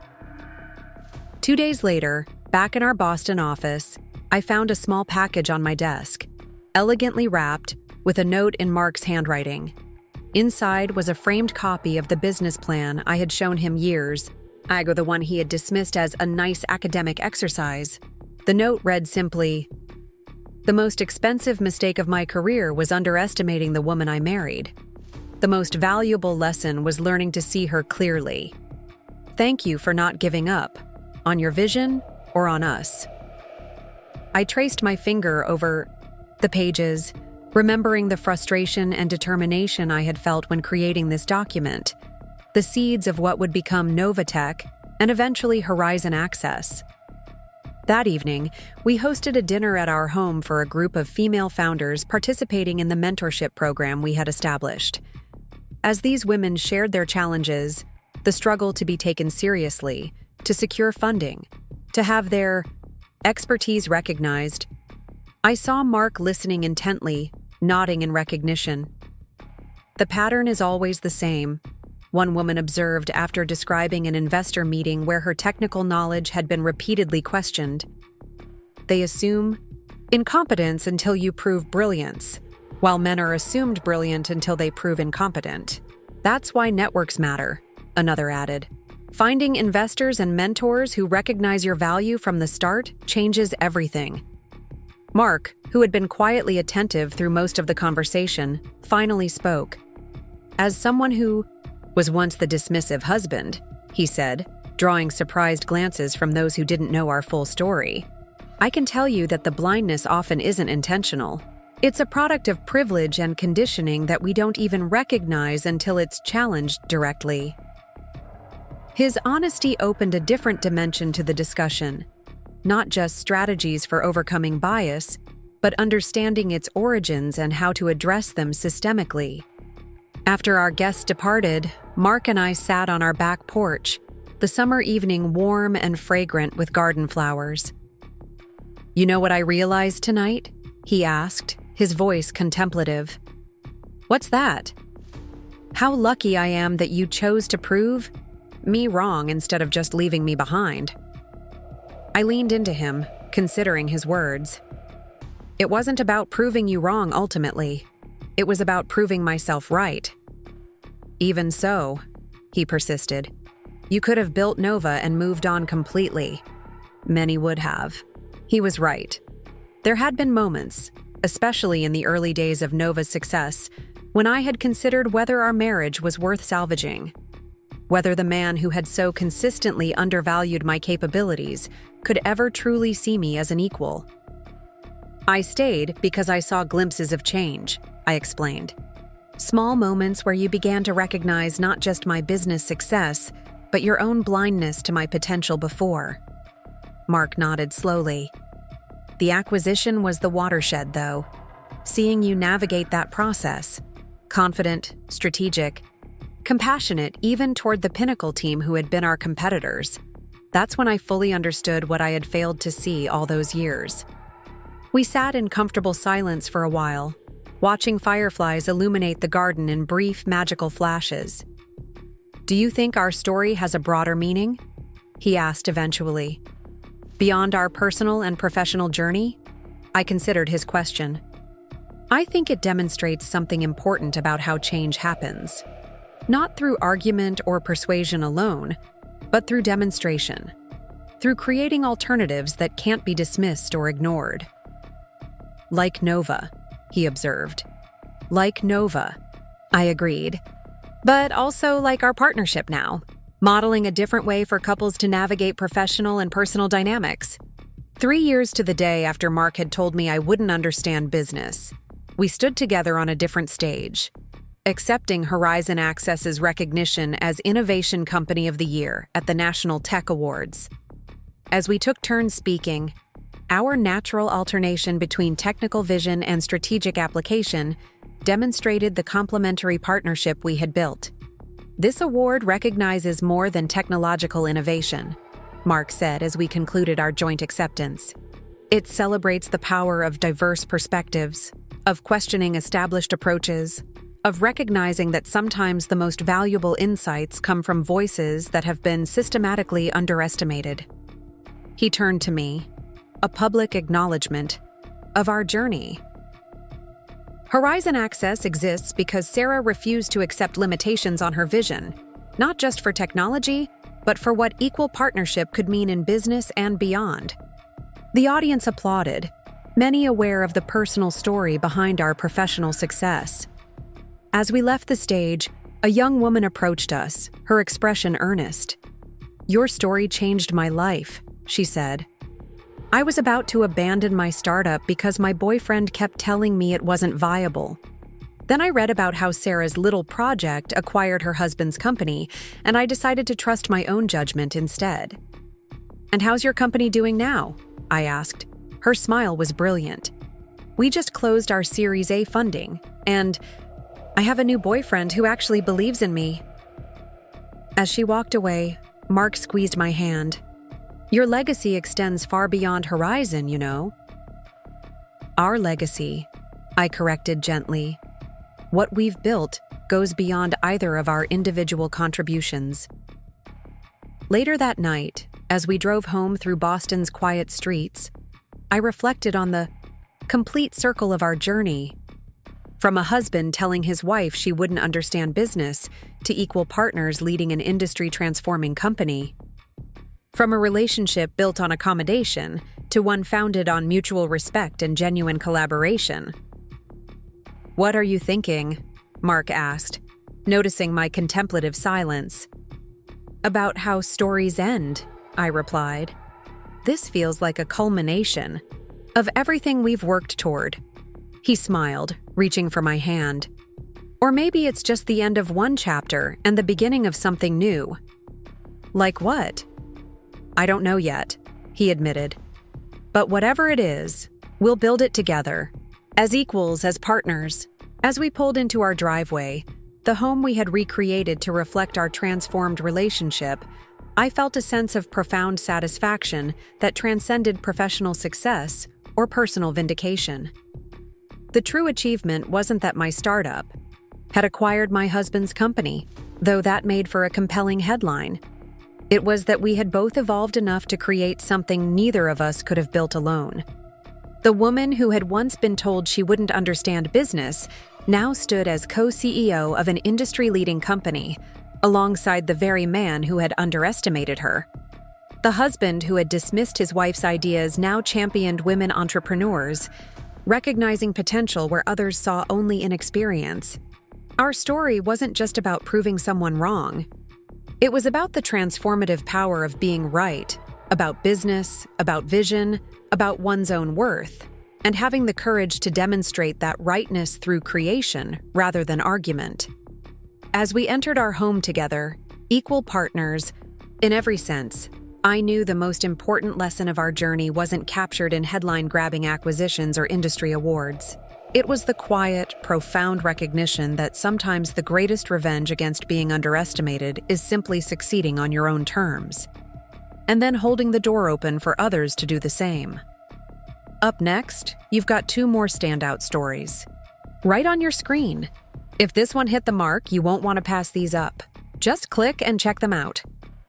2 days later, back in our Boston office, I found a small package on my desk, elegantly wrapped, with a note in Mark's handwriting. Inside was a framed copy of the business plan I had shown him years ago, the one he had dismissed as a nice academic exercise. The note read simply, "The most expensive mistake of my career was underestimating the woman I married. The most valuable lesson was learning to see her clearly. Thank you for not giving up, on your vision or on us." I traced my finger over the pages, remembering the frustration and determination I had felt when creating this document, the seeds of what would become Novatech and eventually Horizon Access. That evening, we hosted a dinner at our home for a group of female founders participating in the mentorship program we had established. As these women shared their challenges, the struggle to be taken seriously, to secure funding, to have their expertise recognized, I saw Mark listening intently, nodding in recognition. "The pattern is always the same," one woman observed after describing an investor meeting where her technical knowledge had been repeatedly questioned. "They assume incompetence until you prove brilliance, while men are assumed brilliant until they prove incompetent. That's why networks matter," another added. "Finding investors and mentors who recognize your value from the start changes everything." Mark, who had been quietly attentive through most of the conversation, finally spoke. "As someone who was once the dismissive husband," he said, drawing surprised glances from those who didn't know our full story, "I can tell you that the blindness often isn't intentional. It's a product of privilege and conditioning that we don't even recognize until it's challenged directly." His honesty opened a different dimension to the discussion, not just strategies for overcoming bias, but understanding its origins and how to address them systemically. After our guests departed, Mark and I sat on our back porch, the summer evening warm and fragrant with garden flowers. "You know what I realized tonight?" he asked, his voice contemplative. "What's that?" "How lucky I am that you chose to prove me wrong instead of just leaving me behind." I leaned into him, considering his words. "It wasn't about proving you wrong ultimately. It was about proving myself right." "Even so," he persisted, "you could have built Nova and moved on completely." Many would have. He was right. There had been moments, especially in the early days of Nova's success, when I had considered whether our marriage was worth salvaging. Whether the man who had so consistently undervalued my capabilities could ever truly see me as an equal. "I stayed because I saw glimpses of change," I explained. "Small moments where you began to recognize not just my business success, but your own blindness to my potential before." Mark nodded slowly. "The acquisition was the watershed, though. Seeing you navigate that process, confident, strategic, compassionate even toward the Pinnacle team who had been our competitors, that's when I fully understood what I had failed to see all those years." We sat in comfortable silence for a while, watching fireflies illuminate the garden in brief, magical flashes. "Do you think our story has a broader meaning?" he asked eventually. "Beyond our personal and professional journey?" I considered his question. "I think it demonstrates something important about how change happens. Not through argument or persuasion alone, but through demonstration. Through creating alternatives that can't be dismissed or ignored." "Like Nova," he observed. "Like Nova," I agreed. "But also like our partnership now. modeling a different way for couples to navigate professional and personal dynamics. 3 years to the day after Mark had told me I wouldn't understand business, we stood together on a different stage, accepting Horizon Access's recognition as Innovation Company of the Year at the National Tech Awards. As we took turns speaking, our natural alternation between technical vision and strategic application demonstrated the complementary partnership we had built. "This award recognizes more than technological innovation," Mark said as we concluded our joint acceptance. "It celebrates the power of diverse perspectives, of questioning established approaches, of recognizing that sometimes the most valuable insights come from voices that have been systematically underestimated." He turned to me, a public acknowledgement of our journey. Horizon Access exists because Sarah refused to accept limitations on her vision, not just for technology, but for what equal partnership could mean in business and beyond. The audience applauded, many aware of the personal story behind our professional success. As we left the stage, a young woman approached us, her expression earnest. "Your story changed my life," she said. "I was about to abandon my startup because my boyfriend kept telling me it wasn't viable. Then I read about how Sarah's little project acquired her husband's company, and I decided to trust my own judgment instead." "And how's your company doing now?" I asked. Her smile was brilliant. "We just closed our Series A funding, and I have a new boyfriend who actually believes in me." As she walked away, Mark squeezed my hand. "Your legacy extends far beyond Horizon, you know." "Our legacy," I corrected gently. "What we've built goes beyond either of our individual contributions." Later that night, as we drove home through Boston's quiet streets, I reflected on the complete circle of our journey. From a husband telling his wife she wouldn't understand business, to equal partners leading an industry-transforming company. From a relationship built on accommodation to one founded on mutual respect and genuine collaboration. "What are you thinking?" Mark asked, noticing my contemplative silence. "About how stories end," I replied. "This feels like a culmination of everything we've worked toward." He smiled, reaching for my hand. "Or maybe it's just the end of one chapter and the beginning of something new." "Like what?" "I don't know yet," he admitted. "But whatever it is, we'll build it together, as equals, as partners." As we pulled into our driveway, the home we had recreated to reflect our transformed relationship, I felt a sense of profound satisfaction that transcended professional success or personal vindication. The true achievement wasn't that my startup had acquired my husband's company, though that made for a compelling headline. It was that we had both evolved enough to create something neither of us could have built alone. The woman who had once been told she wouldn't understand business now stood as co-CEO of an industry-leading company, alongside the very man who had underestimated her. The husband who had dismissed his wife's ideas now championed women entrepreneurs, recognizing potential where others saw only inexperience. Our story wasn't just about proving someone wrong. It was about the transformative power of being right, about business, about vision, about one's own worth, and having the courage to demonstrate that rightness through creation rather than argument. As we entered our home together, equal partners, in every sense, I knew the most important lesson of our journey wasn't captured in headline-grabbing acquisitions or industry awards. It was the quiet, profound recognition that sometimes the greatest revenge against being underestimated is simply succeeding on your own terms, and then holding the door open for others to do the same. Up next, you've got 2 more standout stories. Right on your screen. If this one hit the mark, you won't want to pass these up. Just click and check them out.